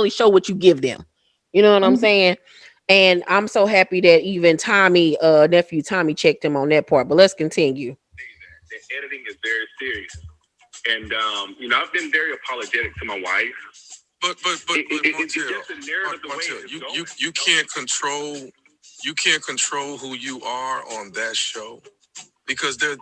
show what you give them. You know what I'm saying? And I'm so happy that even Tommy, nephew Tommy, checked him on that part. But let's continue. The editing is very serious. And I've been very apologetic to my wife. But Martell, you can't control who you are on that show, because there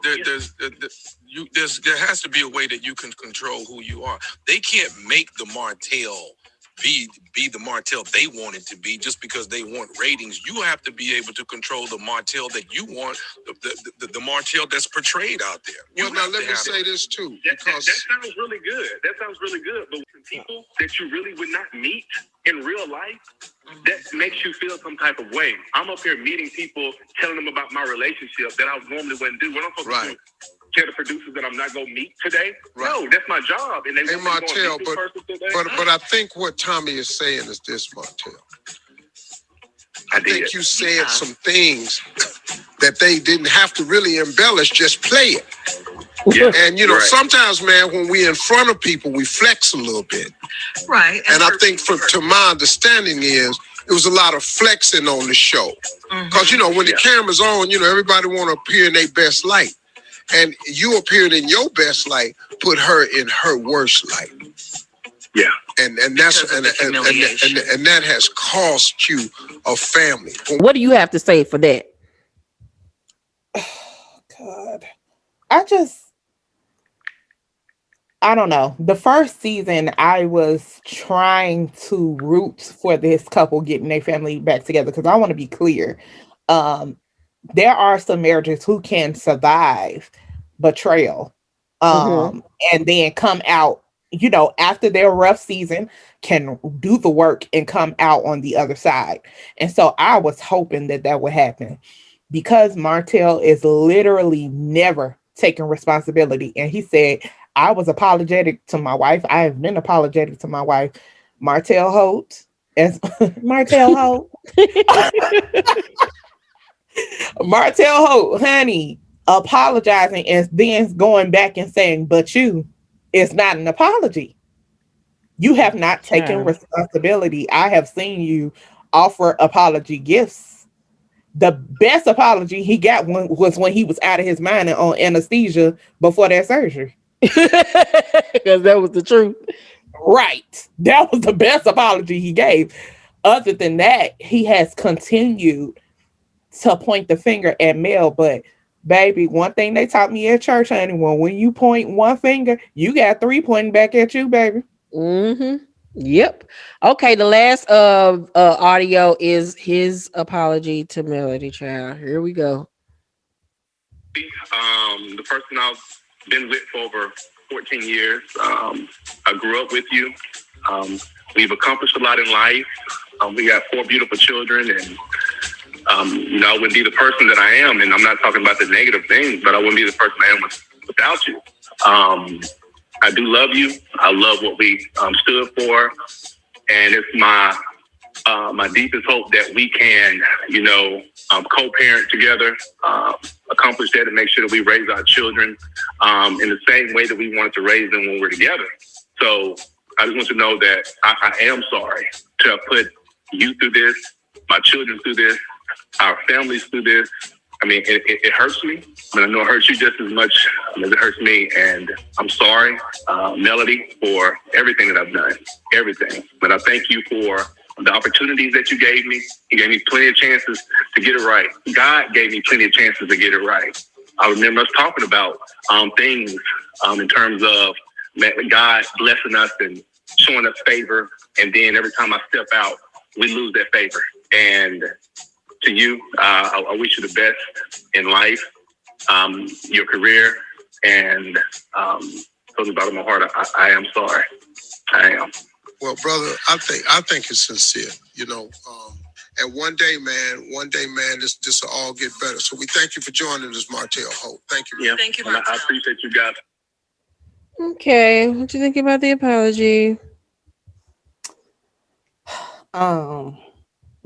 has to be a way that you can control who you are. They can't make the Martell be the Martell they want it to be just because they want ratings. You have to be able to control the Martell that you want, the Martell that's portrayed out there. Well, now let me say this too, because that sounds really good. But when people that you really would not meet in real life, that makes you feel some type of way. I'm up here meeting people, telling them about my relationship that I normally wouldn't do. What I'm supposed to do? Tell the producers that I'm not gonna meet today. Right. No, that's my job. And they Martell, but I think what Tommy is saying is this, Martell. I think you said some things that they didn't have to really embellish, just play it. Yeah. And sometimes, man, when we're in front of people, we flex a little bit. Right. And I think to my understanding is it was a lot of flexing on the show. Because when the camera's on, everybody want to appear in their best light. And you appeared in your best light, put her in her worst light. Yeah. And that's and that has cost you a family. What do you have to say for that? Oh, God. I don't know. The first season, I was trying to root for this couple getting their family back together, because I want to be clear. There are some marriages who can survive betrayal and then come out, after their rough season, can do the work and come out on the other side. And so I was hoping that would happen, because Martell is literally never taking responsibility. And he said, I was apologetic to my wife. I have been apologetic to my wife. Martell Holt, Martell Holt, Martell Holt, honey, apologizing and then going back and saying, but you, it's not an apology. You have not taken Child. responsibility. I have seen you offer apology gifts. The best apology he got was when he was out of his mind and on anesthesia before that surgery. Because that was the truth. Right. That was the best apology he gave. Other than that, he has continued to point the finger at Mel. But baby, one thing they taught me at church, honey, when you point one finger, you got three pointing back at you, baby. Mm-hmm. Yep. Okay, the last audio is his apology to Melody Child. Here we go. The person I've been with for over 14 years. I grew up with you. Um, we've accomplished a lot in life. We got 4 beautiful children, and I wouldn't be the person that I am. And I'm not talking about the negative things, but I wouldn't be the person I am without you. I do love you. I love what we stood for, and it's my deepest hope that we can, co-parent together, accomplish that, and make sure that we raise our children in the same way that we wanted to raise them when we're together. So I just want you to know that I am sorry to have put you through this, my children through this, our families through this. I mean, it hurts me, but I know it hurts you just as much as it hurts me. And I'm sorry, Melody, for everything that I've done, everything. But I thank you for the opportunities that you gave me. You gave me plenty of chances to get it right. God gave me plenty of chances to get it right. I remember us talking about things in terms of God blessing us and showing us favor. And then every time I step out, we lose that favor. And to you, I wish you the best in life, your career, and from the bottom of my heart, I am sorry. I am. Well, brother, I think it's sincere, And one day, man, this will all get better. So we thank you for joining us, Martell Holt. Thank you. Yeah, Thank you, and I Martell. appreciate you guys. Okay, what you think about the apology? Um,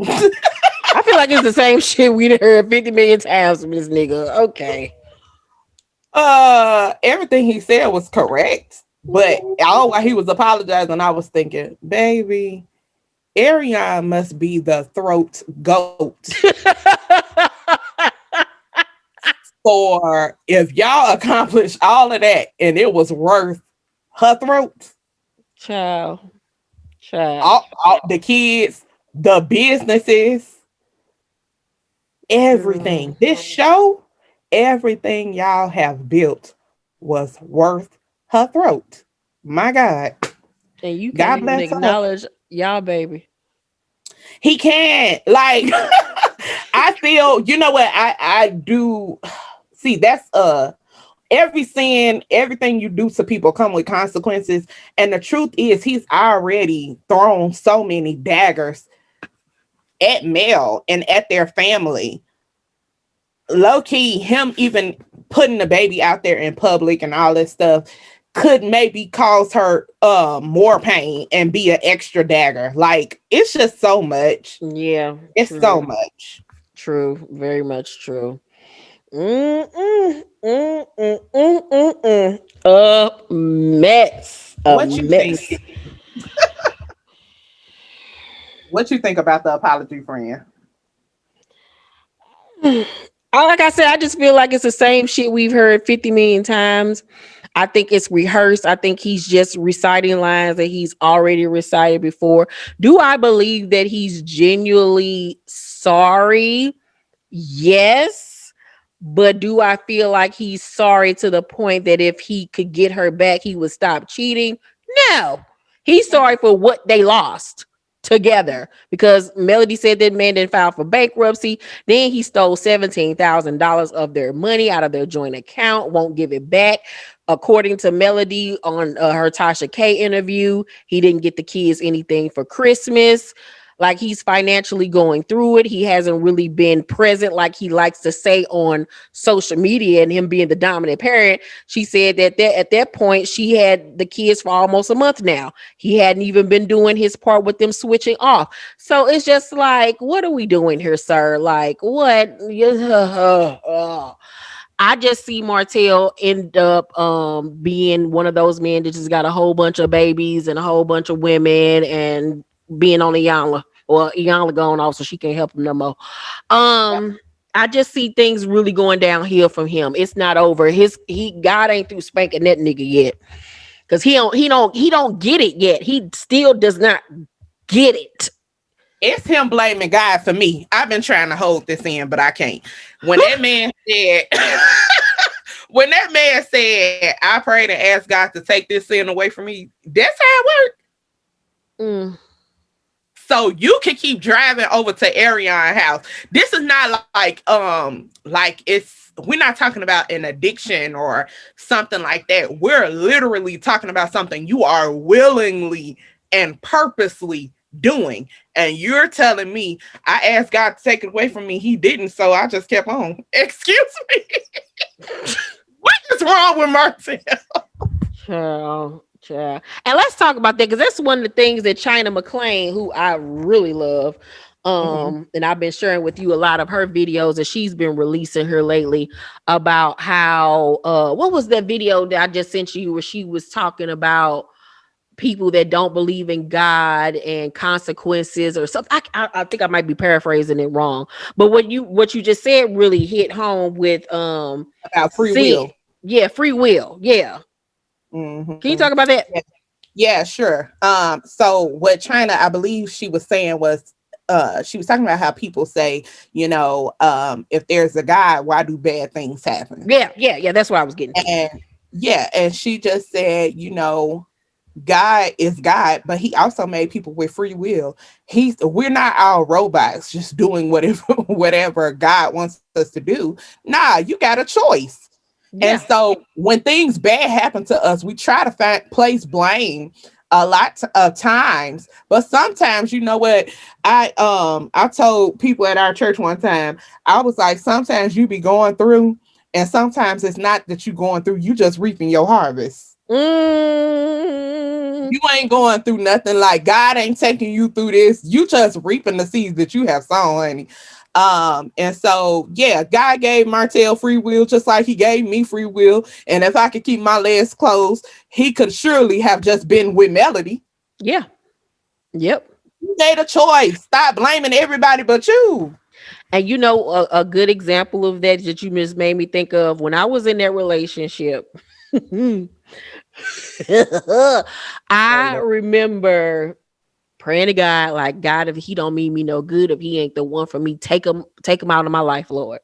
I feel like it's the same shit we done heard 50 million times from this nigga. Okay. everything he said was correct, but all while he was apologizing, I was thinking, baby, Arion must be the throat goat. For if y'all accomplished all of that and it was worth her throat, Child. Child. all the kids, the businesses, everything. This show, everything y'all have built was worth her throat. My God. And you can't God even bless her. acknowledge y'all, baby. He can't. Like, I feel, you know what? I do see that's every sin, everything you do to people come with consequences. And the truth is he's already thrown so many daggers at Mel and at their family. Low key, him even putting the baby out there in public and all this stuff could maybe cause her more pain and be an extra dagger. Like, it's just so much. Yeah. It's True. so much. True. Very much true. A mess. A What you mess. think? What you think about the apology, friend? Like I said, I just feel like it's the same shit we've heard 50 million times. I think it's rehearsed. I think he's just reciting lines that he's already recited before. Do I believe that he's genuinely sorry? Yes. But do I feel like he's sorry to the point that if he could get her back, he would stop cheating? No. He's sorry for what they lost together because Melody said that man didn't file for bankruptcy. Then he stole $17,000 of their money out of their joint account, won't give it back. According to Melody on her Tasha K interview, he didn't get the kids anything for Christmas. Like he's financially going through it. He hasn't really been present like he likes to say on social media, and him being the dominant parent. She said that at that point, she had the kids for almost a month now. He hadn't even been doing his part with them switching off. So it's just like, what are we doing here, sir? Like, what? I just see Martell end up being one of those men that just got a whole bunch of babies and a whole bunch of women and being on Iyanla. Or Iyanla going off so she can't help him no more. Um I just see things really going downhill from him. It's not over. He God ain't through spanking that nigga yet. Cause he don't get it yet. He still does not get it. It's him blaming God for me. I've been trying to hold this in, but I can't. When that man said, when that man said, I prayed and asked God to take this sin away from me, that's how it worked. Mm, So you can keep driving over to Ariana house. This is not like it's we're not talking about an addiction or something like that. We're literally talking about something you are willingly and purposely doing. And you're telling me I asked God to take it away from me. He didn't, so I just kept on. Excuse me. What is wrong with Martin? child. And let's talk about that because that's one of the things that China McClain, who I really love, Mhm. and I've been sharing with you a lot of her videos that she's been releasing here lately about how what was that video that I just sent you where she was talking about people that don't believe in God and consequences or something. I think I might be paraphrasing it wrong, but what you just said really hit home with About free sin. will. Yeah, free will. Yeah, can you Mhm. talk about that? Yeah, sure. So what China, I believe she was saying was, she was talking about how people say, if there's a God, why do bad things happen? Yeah. That's what I was getting to. And yeah, and she just said, God is God, but he also made people with free will. We're not all robots just doing whatever whatever God wants us to do. Nah, you got a choice. And Yeah. so when things bad happen to us, we try to place blame a lot of times. But sometimes, you know what? I told people at our church one time, I was like, sometimes you be going through, and sometimes it's not that you going through, you just reaping your harvest. Mm, You ain't going through nothing. Like God ain't taking you through this. You just reaping the seeds that you have sown, honey. And so yeah, God gave Martell free will just like he gave me free will. And if I could keep my legs closed, he could surely have just been with Melody. yeah. Yep. You made a choice. Stop blaming everybody but you. And a good example of that you just made me think of when I was in that relationship. Oh I Lord. remember praying to God, like God, if he don't mean me no good, if he ain't the one for me, take him out of my life, Lord.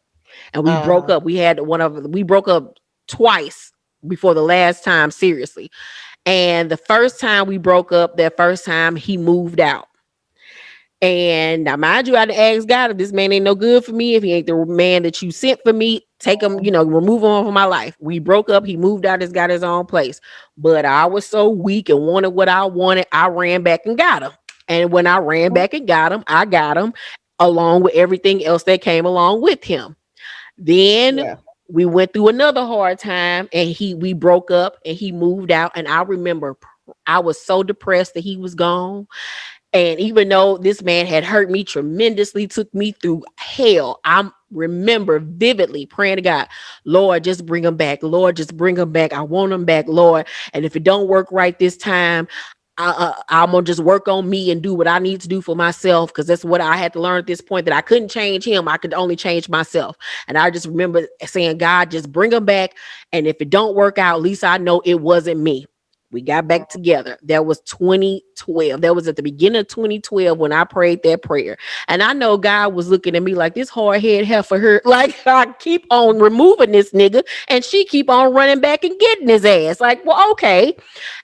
And we broke Uh-huh. up. We broke up twice before the last time, seriously. And the first time we broke up, that first time he moved out. And now, mind you, I had to ask God if this man ain't no good for me, if he ain't the man that you sent for me, take him, remove him from my life. We broke up. He moved out, has got his own place. But I was so weak and wanted what I wanted. I ran back and got him. And when I ran back and got him, I got him along with everything else that came along with him. Then Yeah. we went through another hard time and we broke up and he moved out. And I remember I was so depressed that he was gone. And even though this man had hurt me tremendously, took me through hell, I remember vividly praying to God, Lord, just bring him back. Lord, just bring him back. I want him back, Lord. And if it don't work right this time, I'm gonna just work on me and do what I need to do for myself, because that's what I had to learn at this point, that I couldn't change him. I could only change myself. And I just remember saying, God, just bring him back. And if it don't work out, at least I know it wasn't me. We got back together. That was 2012. That was at the beginning of 2012 when I prayed that prayer. And I know God was looking at me like, this hard head heifer her. Like, I keep on removing this nigga and she keep on running back and getting his ass. Like, well, okay.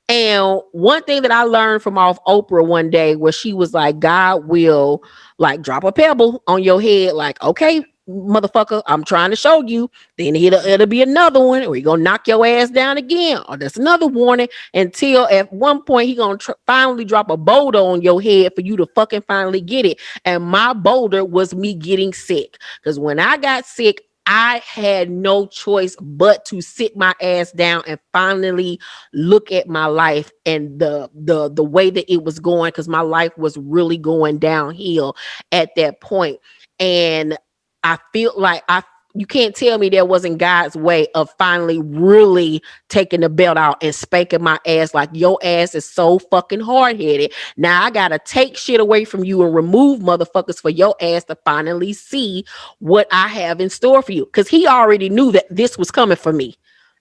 And one thing that I learned from off Oprah one day where she was like, God will like drop a pebble on your head, like, okay, motherfucker, I'm trying to show you. Then it'll be another one, or he gonna knock your ass down again, or that's another warning, until at one point he gonna finally drop a boulder on your head for you to fucking finally get it. And my boulder was me getting sick, because when I got sick, I had no choice but to sit my ass down and finally look at my life and the way that it was going, because my life was really going downhill at that point. And I feel like you can't tell me that wasn't God's way of finally really taking the belt out and spanking my ass like your ass is so fucking hard headed. Now I gotta take shit away from you and remove motherfuckers for your ass to finally see what I have in store for you. Because he already knew that this was coming for me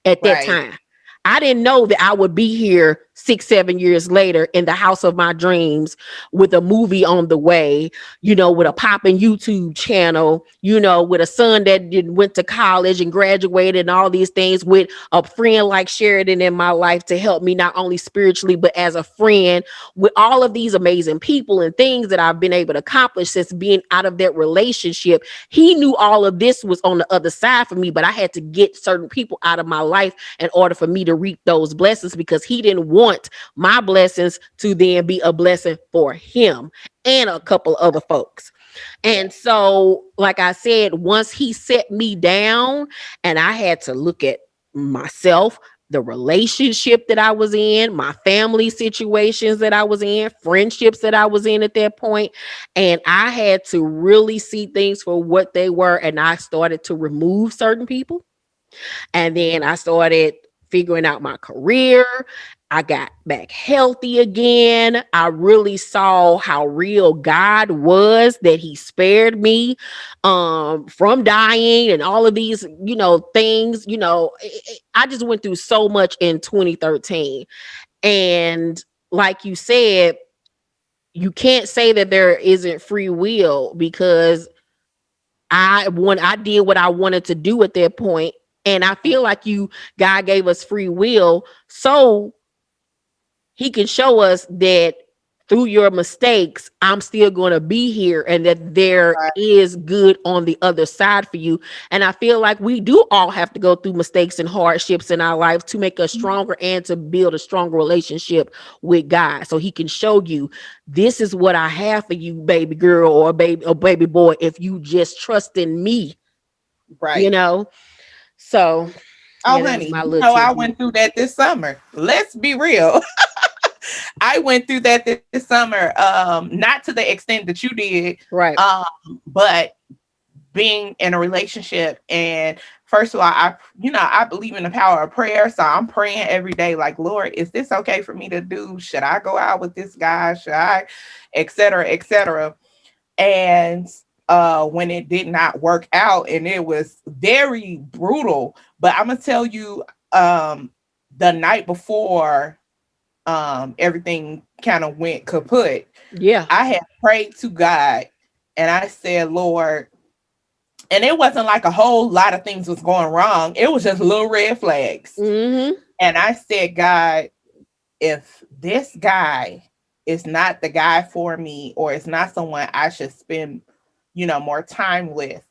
at that Right. time. I didn't know that I would be here 6, 7 years later in the house of my dreams with a movie on the way, with a popping YouTube channel, with a son that went to college and graduated and all these things, with a friend like Sheridan in my life to help me not only spiritually, but as a friend, with all of these amazing people and things that I've been able to accomplish since being out of that relationship. He knew all of this was on the other side for me, but I had to get certain people out of my life in order for me to reap those blessings, because he didn't want my blessings to then be a blessing for him and a couple other folks. And so, like I said, once he set me down and I had to look at myself, the relationship that I was in, my family situations that I was in, friendships that I was in at that point, and I had to really see things for what they were. And I started to remove certain people. And then I started figuring out my career. I got back healthy again. I really saw how real God was, that he spared me from dying and all of these, things. I just went through so much in 2013. And like you said, you can't say that there isn't free will, because I did what I wanted to do at that point. And I feel like God gave us free will so he can show us that through your mistakes, I'm still going to be here, and that there Right. is good on the other side for you. And I feel like we do all have to go through mistakes and hardships in our life to make us stronger and to build a stronger relationship with God. So he can show you, this is what I have for you, baby girl or baby boy, if you just trust in me, you Right. know? So Oh, yeah, that was honey, my you little know I tidbit. went through that this summer. Let's be real. I went through that this summer. Not to the extent that you did, Right. but being in a relationship. And first of all, I believe in the power of prayer. So I'm praying every day, like, Lord, is this okay for me to do? Should I go out with this guy? Should I, et cetera, et cetera. And when it did not work out, and it was very brutal. But I'm gonna tell you, the night before everything kind of went kaput, Yeah. I had prayed to God and I said, Lord, and it wasn't like a whole lot of things was going wrong. It was just little red flags. Mm-hmm. And I said, God, if this guy is not the guy for me, or it's not someone I should spend, more time with,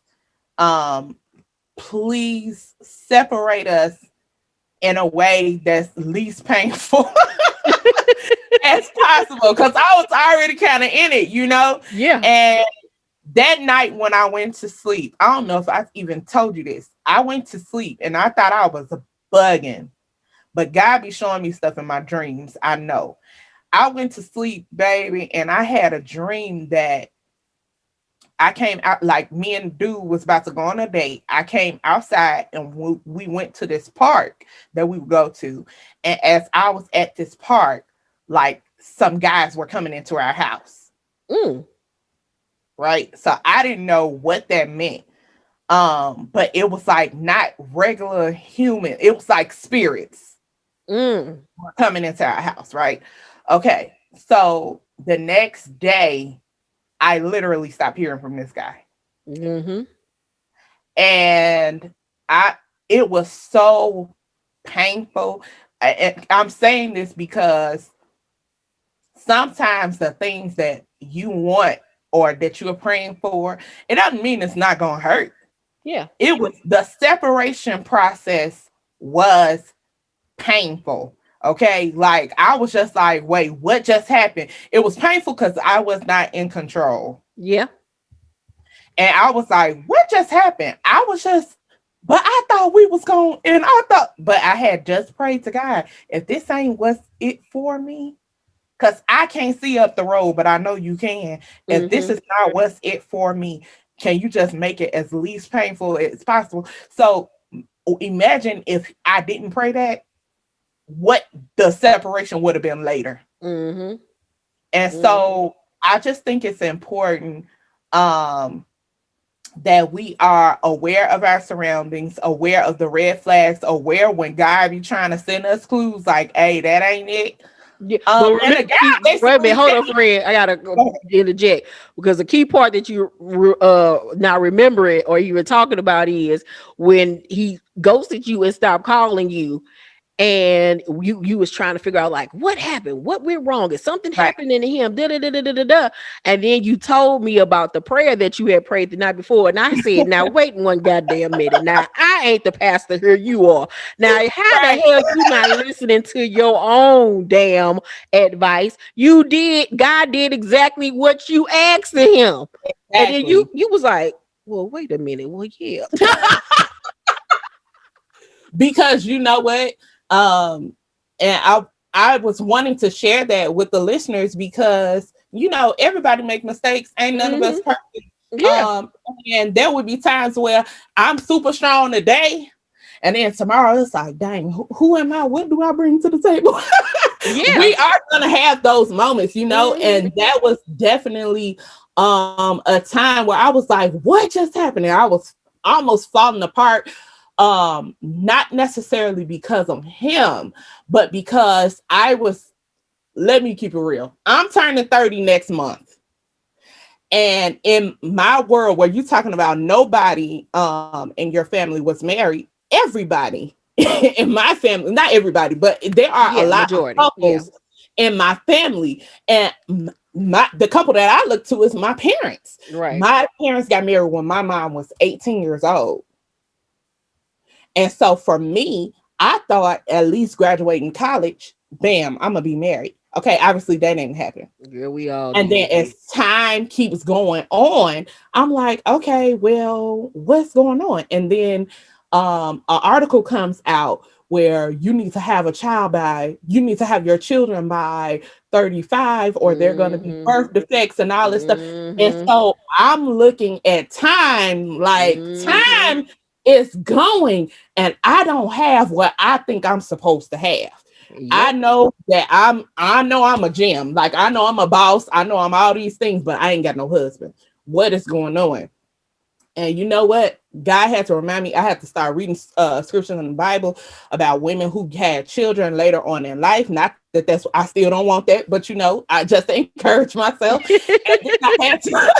um, please separate us in a way that's least painful as possible. Because I was already kind of in it. Yeah. And that night when I went to sleep, I don't know if I've even told you this. I went to sleep and I thought I was bugging, but God be showing me stuff in my dreams. I know. I went to sleep, baby, and I had a dream that I came out, like me and dude was about to go on a date. I came outside and we went to this park that we would go to. And as I was at this park, like some guys were coming into our house. Mm. Right. So I didn't know what that meant. But it was like not regular human, it was like spirits Mm. were coming into our house, right? Okay. So the next day, I literally stopped hearing from this guy. Mm-hmm. And I it was so painful. I'm saying this because sometimes the things that you want or that you're praying for, it doesn't mean it's not gonna hurt. Yeah. It was the separation process was painful. Okay. Like I was just like, wait, what just happened? It was painful because I was not in control. Yeah. And I was like, what just happened? But I thought we was going, but I had just prayed to God. If this ain't what's it for me, because I can't see up the road, but I know you can. If this Mm-hmm. is not what's it for me, can you just make it as least painful as possible? So imagine if I didn't pray that, what the separation would have been later. Mm-hmm. And Mm-hmm. so I just think it's important um that we are aware of our surroundings, aware of the red flags, aware when God be trying to send us clues like, hey, that ain't it. Yeah, but And the remember, guy see, wait a minute, basically hold said, on, friend. I gotta go ahead. interject because the key part that you not remember it or you were talking about is when he ghosted you and stopped calling you, and you was trying to figure out like what happened, what went wrong, is something Right. happening to him, da, da, da, da, da, da, da. And then you told me about the prayer that you had prayed the night before, and I said, now wait one goddamn minute, now I ain't the pastor here, you are. Now how the Right. hell you not listening to your own damn advice? You did, God did exactly what you asked of him, and then you Exactly. you was like, well, wait a minute, well, yeah. Because you know what? And I was wanting to share that with the listeners because everybody make mistakes. Ain't none of us Hmm. perfect. Yeah. Um, and there would be times where I'm super strong today, and then tomorrow it's like, dang, who am I? What do I bring to the table? Yeah. We are gonna have those moments, Hmm. and that was definitely a time where I was like, what just happened? And I was almost falling apart. Not necessarily because of him, but because I was, let me keep it real. I'm turning 30 next month. And in my world where you're talking about nobody in your family was married, everybody in my family, not everybody, but there are a Yeah, lot of majority. Yeah. couples in my family. And the couple that I look to is my parents. Right. My parents got married when my mom was 18 years old. And so for me, I thought at least graduating college, bam, I'm gonna be married. Okay, obviously that didn't happen. Girl, we all And then did. as time keeps going on, I'm like, okay, well, what's going on? And then an article comes out where you need to have your children by 35 or they're going to be Mm-hmm. birth defects and all this stuff. And Mm-hmm. so I'm looking at time like Mm-hmm. time is going and I don't have what I think I'm supposed to have. I Yep. know that I know I'm a gem. Like I know I'm a boss. I know I'm all these things, but I ain't got no husband. What is going on? And you know what? God had to remind me. I had to start reading scriptures in the Bible about women who had children later on in life. Not that that's I still don't want that, but I just to encourage myself. And then I had to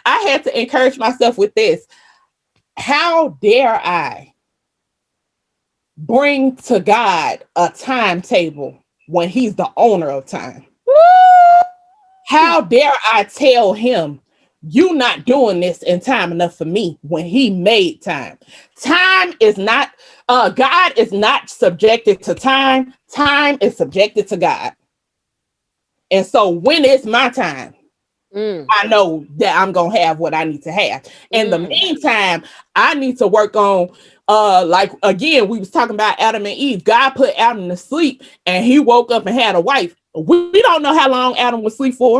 I had to encourage myself with this. How dare I bring to God a timetable when He's the owner of time? How dare I tell Him you not doing this in time enough for me when He made time? Time is not God is not subjected to time. Time is subjected to God. And so when it's my time, Mm, I know that I'm gonna have what I need to have. In the mm. meantime, I need to work on like again, we was talking about Adam and Eve. God put Adam to sleep and he woke up and had a wife. We don't know how long Adam was asleep for.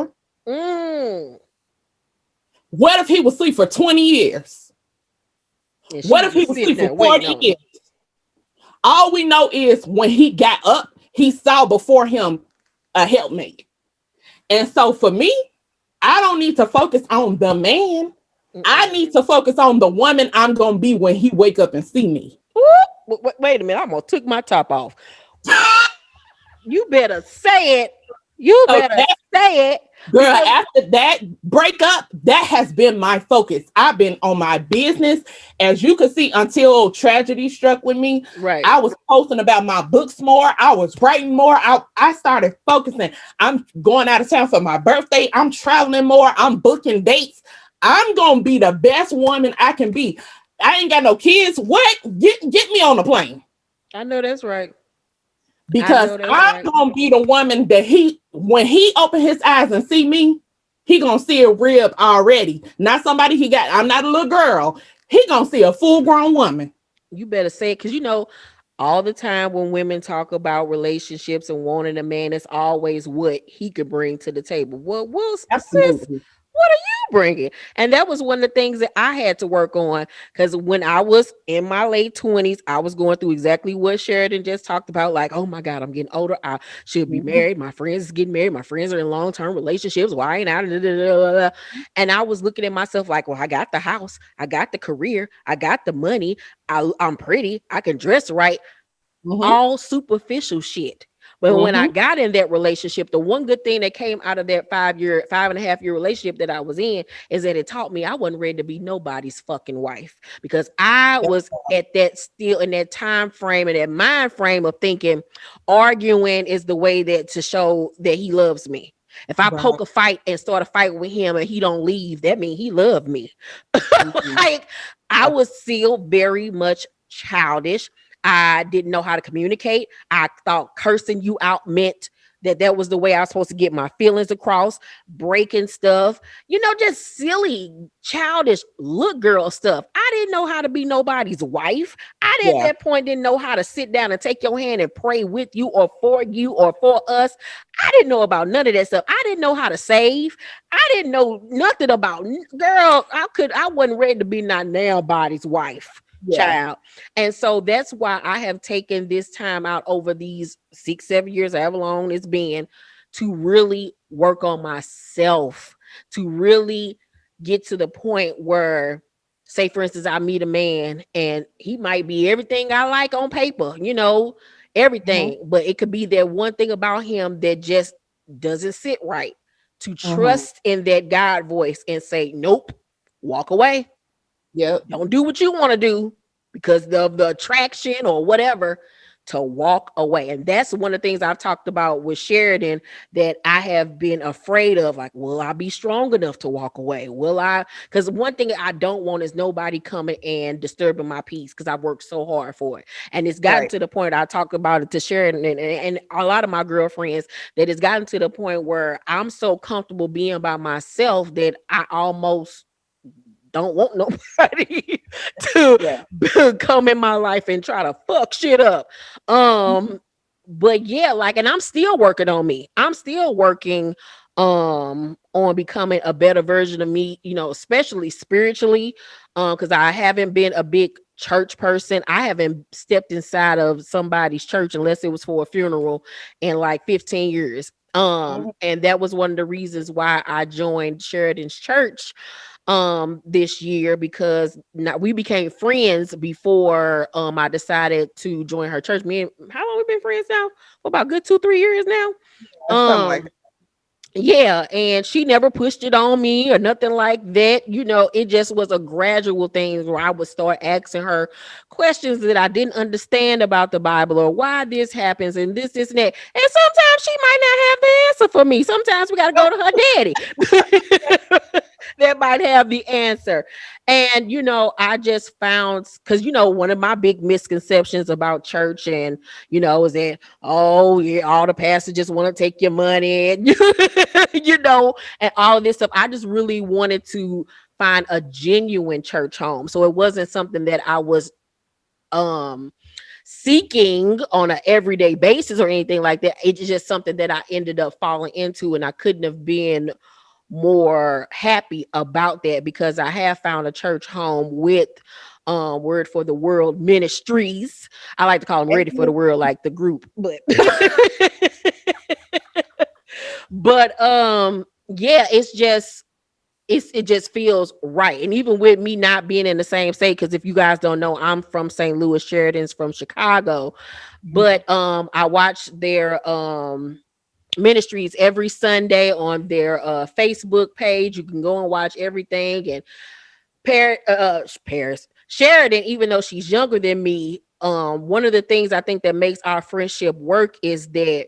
Mm. What if he was asleep for 20 years? And she What was if he just was sitting asleep for there waiting 40 on years? him. All we know is when he got up, he saw before him a helpmate. And so for me, I don't need to focus on the man. I Mm-mm. need to focus on the woman I'm gonna be when he wake up and see me. Wait a minute, I almost took my top off. You better say it. You So better that say it girl, because after that breakup, that has been my focus. I've been on my business, as you can see, until tragedy struck with me. right. I was posting about my books more. I was writing more. I started focusing. I'm going out of town for my birthday. I'm traveling more. I'm booking dates. I'm gonna be the best woman I can be. I ain't got no kids. What? Get me on the plane I know that's right. I because know that's I'm right. gonna be the woman that when he open his eyes and see me, he gonna see a rib already. Not somebody he got. I'm not a little girl. He gonna see a full grown woman. You better say it because all the time when women talk about relationships and wanting a man, it's always what he could bring to the table. Well, sis, Absolutely. What are you bringing? And that was one of the things that I had to work on, because when I was in my late 20s, I was going through exactly what Sheridan just talked about. Like, oh my God, I'm getting older. I should be Mhm. married. My friends is getting married. My friends are in long term relationships. Why ain't I? Da, da, da, da, da. And I was looking at myself like, well, I got the house, I got the career, I got the money, I'm pretty, I can dress right, Mhm. all superficial shit. But when I Mhm. got in that relationship, the one good thing that came out of that 5 year, 5.5 year relationship that I was in is that it taught me I wasn't ready to be nobody's fucking wife, because I Yep. was at that, still in that time frame and that mind frame of thinking arguing is the way that to show that he loves me. If I Right. poke a fight and start a fight with him and he don't leave, that means he loved me. Mhm. Like, I Yep. was still very much childish. I didn't know how to communicate. I thought cursing you out meant that that was the way I was supposed to get my feelings across, breaking stuff, just silly, childish look girl stuff. I didn't know how to be nobody's wife. I at Yeah. that point didn't know how to sit down and take your hand and pray with you or for us. I didn't know about none of that stuff. I didn't know how to save. I didn't know nothing about girl. I wasn't ready to be not now body's wife, Yeah. child. And so that's why I have taken this time out over these 6, 7 years, however long it's been, to really work on myself, to really get to the point where, say, for instance, I meet a man and he might be everything I like on paper, Mhm. everything, but it could be that one thing about him that just doesn't sit right. To Mhm. trust in that God voice and say, nope, walk away, Yep. don't do what you want to do because of the attraction or whatever, to walk away. And that's one of the things I've talked about with Sheridan that I have been afraid of. Like, will I be strong enough to walk away? Will I? Because one thing I don't want is nobody coming and disturbing my peace, because I've worked so hard for it. And it's gotten Right. to the point, I talk about it to Sheridan and a lot of my girlfriends, that it's gotten to the point where I'm so comfortable being by myself that I almost don't want nobody to Yeah. come in my life and try to fuck shit up. But yeah, like, and I'm still working on me. I'm still working on becoming a better version of me, especially spiritually. Because I haven't been a big church person. I haven't stepped inside of somebody's church unless it was for a funeral in like 15 years. Mhm. And that was one of the reasons why I joined Sheridan's church this year, because now we became friends before I decided to join her church. Me and how long we been friends now? For about good 2, 3 years now. Something like Um yeah, and she never pushed it on me or nothing like that. It just was a gradual thing where I would start asking her questions that I didn't understand about the Bible, or why this happens and this and that. And sometimes she might not have the answer for me. Sometimes we got to go to her daddy that might have the answer. And I just found, because one of my big misconceptions about church and is that, oh yeah, all the pastors just want to take your money and and all of this stuff. I just really wanted to find a genuine church home. So it wasn't something that I was um seeking on an everyday basis or anything like that. It's just something that I ended up falling into, and I couldn't have been more happy about that, because I have found a church home with Word for the World Ministries. I like to call them Ready for the World, like the group, but yeah, it just feels right. And even with me not being in the same state, because if you guys don't know, I'm from St. Louis, Sheridan's from Chicago, but I watch their ministries every Sunday on their Facebook page. You can go and watch everything. And Paris Sheridan, even though she's younger than me, one of the things I think that makes our friendship work is that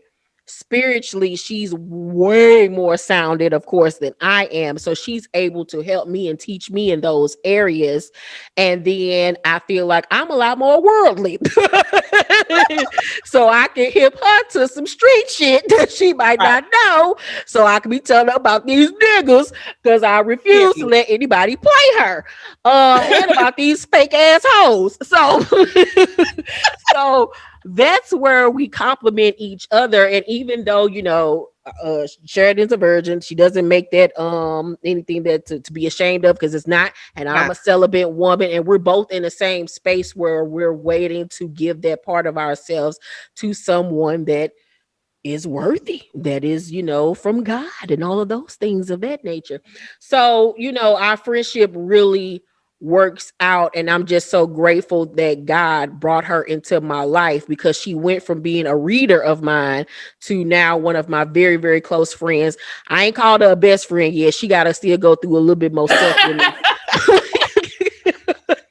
spiritually she's way more sounded, of course, than I am. So she's able to help me and teach me in those areas. And then I feel like I'm a lot more worldly. So I can hip her to some street shit that she might right. not know. So I can be telling her about these niggas, because I refuse to Period. let anybody play her. And about these fake ass hoes. So so that's where we complement each other. And even though Sheridan's a virgin. She doesn't make that anything that to be ashamed of, because it's not. And I'm Nah. a celibate woman, and we're both in the same space where we're waiting to give that part of ourselves to someone that is worthy, that is, from God, and all of those things of that nature. So, our friendship really works out, and I'm just so grateful that God brought her into my life, because she went from being a reader of mine to now one of my very, very close friends. I ain't called her a best friend yet. She got to still go through a little bit more stuff with me.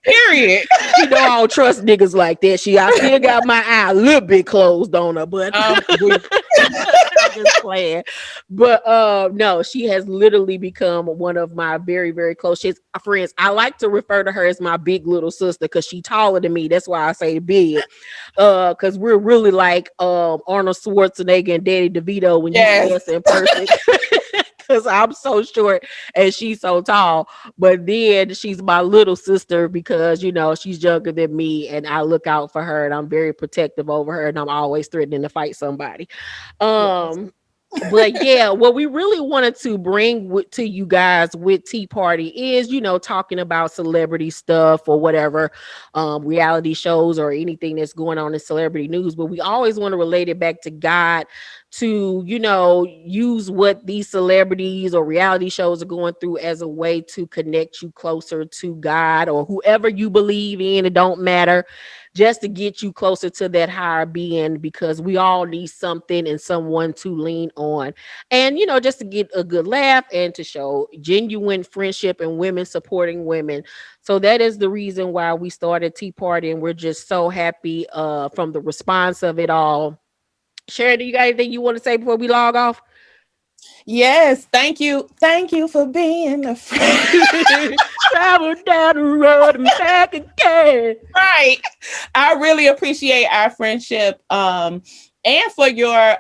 Period. She know I don't trust niggas like that. I still got my eye a little bit closed on her, but I'm just playing. But no, she has literally become one of my very, very close friends. I like to refer to her as my big little sister, because she taller than me. That's why I say big. Because we're really like Arnold Schwarzenegger and Danny DeVito when you see Yes. us in person. Because I'm so short and she's so tall. But then she's my little sister, because she's younger than me, and I look out for her, and I'm very protective over her, and I'm always threatening to fight somebody. Yes. Um, but yeah, what we really wanted to bring to you guys with Tea Party is, talking about celebrity stuff or whatever, reality shows or anything that's going on in celebrity news. But we always want to relate it back to God, to, use what these celebrities or reality shows are going through as a way to connect you closer to God or whoever you believe in. It don't matter, just to get you closer to that higher being, because we all need something and someone to lean on. And, just to get a good laugh and to show genuine friendship and women supporting women. So that is the reason why we started Tea Party, and we're just so happy from the response of it all. Sharon, do you got anything you want to say before we log off? Yes. Thank you. Thank you for being a friend. Travel down the road and back again. Right. I really appreciate our friendship. And for your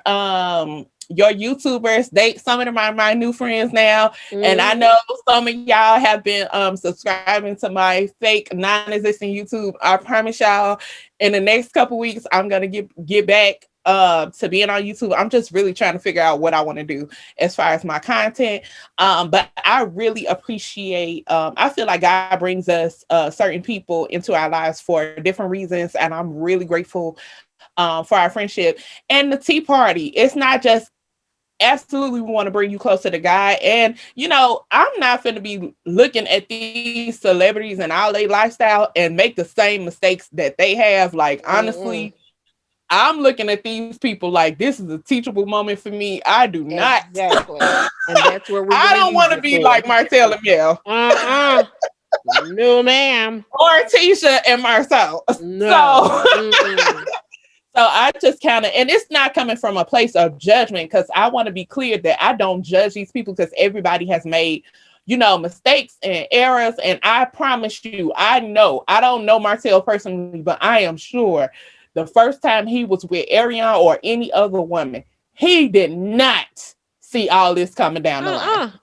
YouTubers. Some of them are my new friends now. And I know some of y'all have been subscribing to my fake non-existent YouTube. I promise y'all in the next couple weeks I'm gonna get back to being on YouTube. I'm just really trying to figure out what I want to do as far as my content. But I really appreciate I feel like God brings us certain people into our lives for different reasons, and I'm really grateful for our friendship. And the Tea Party, it's not just absolutely we want to bring you closer to God. And I'm not going to be looking at these celebrities and all their lifestyle and make the same mistakes that they have. Like, honestly, I'm looking at these people like this is a teachable moment for me. I do not. Exactly. And that's what we're I going to don't use want to it be for. like Martell and Mel No, ma'am. or Tisha and Marcel. No. So I just kind of, and it's not coming from a place of judgment, because I want to be clear that I don't judge these people, because everybody has made, mistakes and errors. And I promise you, I don't know Martell personally, but I am sure the first time he was with Ariane or any other woman, he did not see all this coming down the line.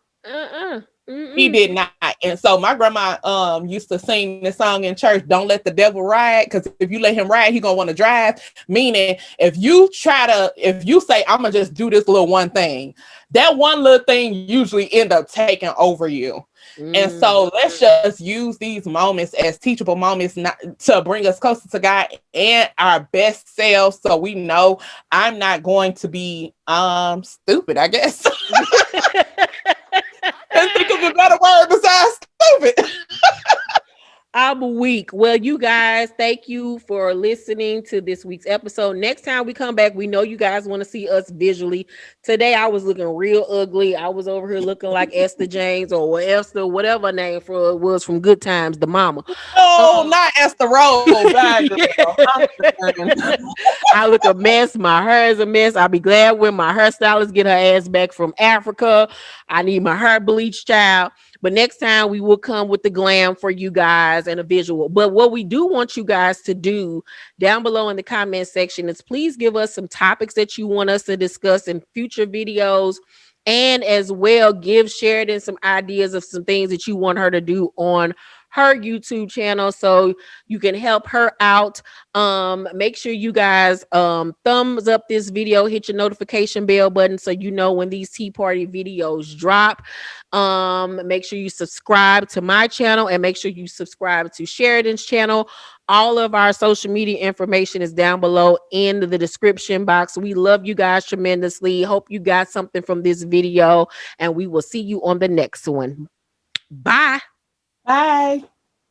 He did not. And so my grandma used to sing this song in church, "Don't let the devil ride," because if you let him ride, he gonna want to drive. Meaning, if you say, "I'm gonna just do this little one thing," that one little thing usually end up taking over you. And so let's just use these moments as teachable moments, not to bring us closer to God and our best selves, so we know I'm not going to be stupid, I guess. And think of a better word besides stupid. I'm weak. Well, you guys, thank you for listening to this week's episode. Next time we come back, we know you guys want to see us visually. Today, I was looking real ugly. I was over here looking like Esther James or Esther, whatever her name was from Good Times, the mama. Oh, not Esther Roll, bad girl. I look a mess. My hair is a mess. I'll be glad when my hairstylist get her ass back from Africa. I need my hair bleached, child. But next time we will come with the glam for you guys and a visual. But what we do want you guys to do down below in the comment section is please give us some topics that you want us to discuss in future videos. And as well, give Sheridan some ideas of some things that you want her to do on her YouTube channel so you can help her out. Make sure you guys thumbs up this video, hit your notification bell button so you know when these tea party videos drop. Make sure you subscribe to my channel and make sure you subscribe to Sheridan's channel. All of our social media information is down below in the description box. We love you guys tremendously. Hope you got something from this video, and we will see you on the next one. Bye. Bye.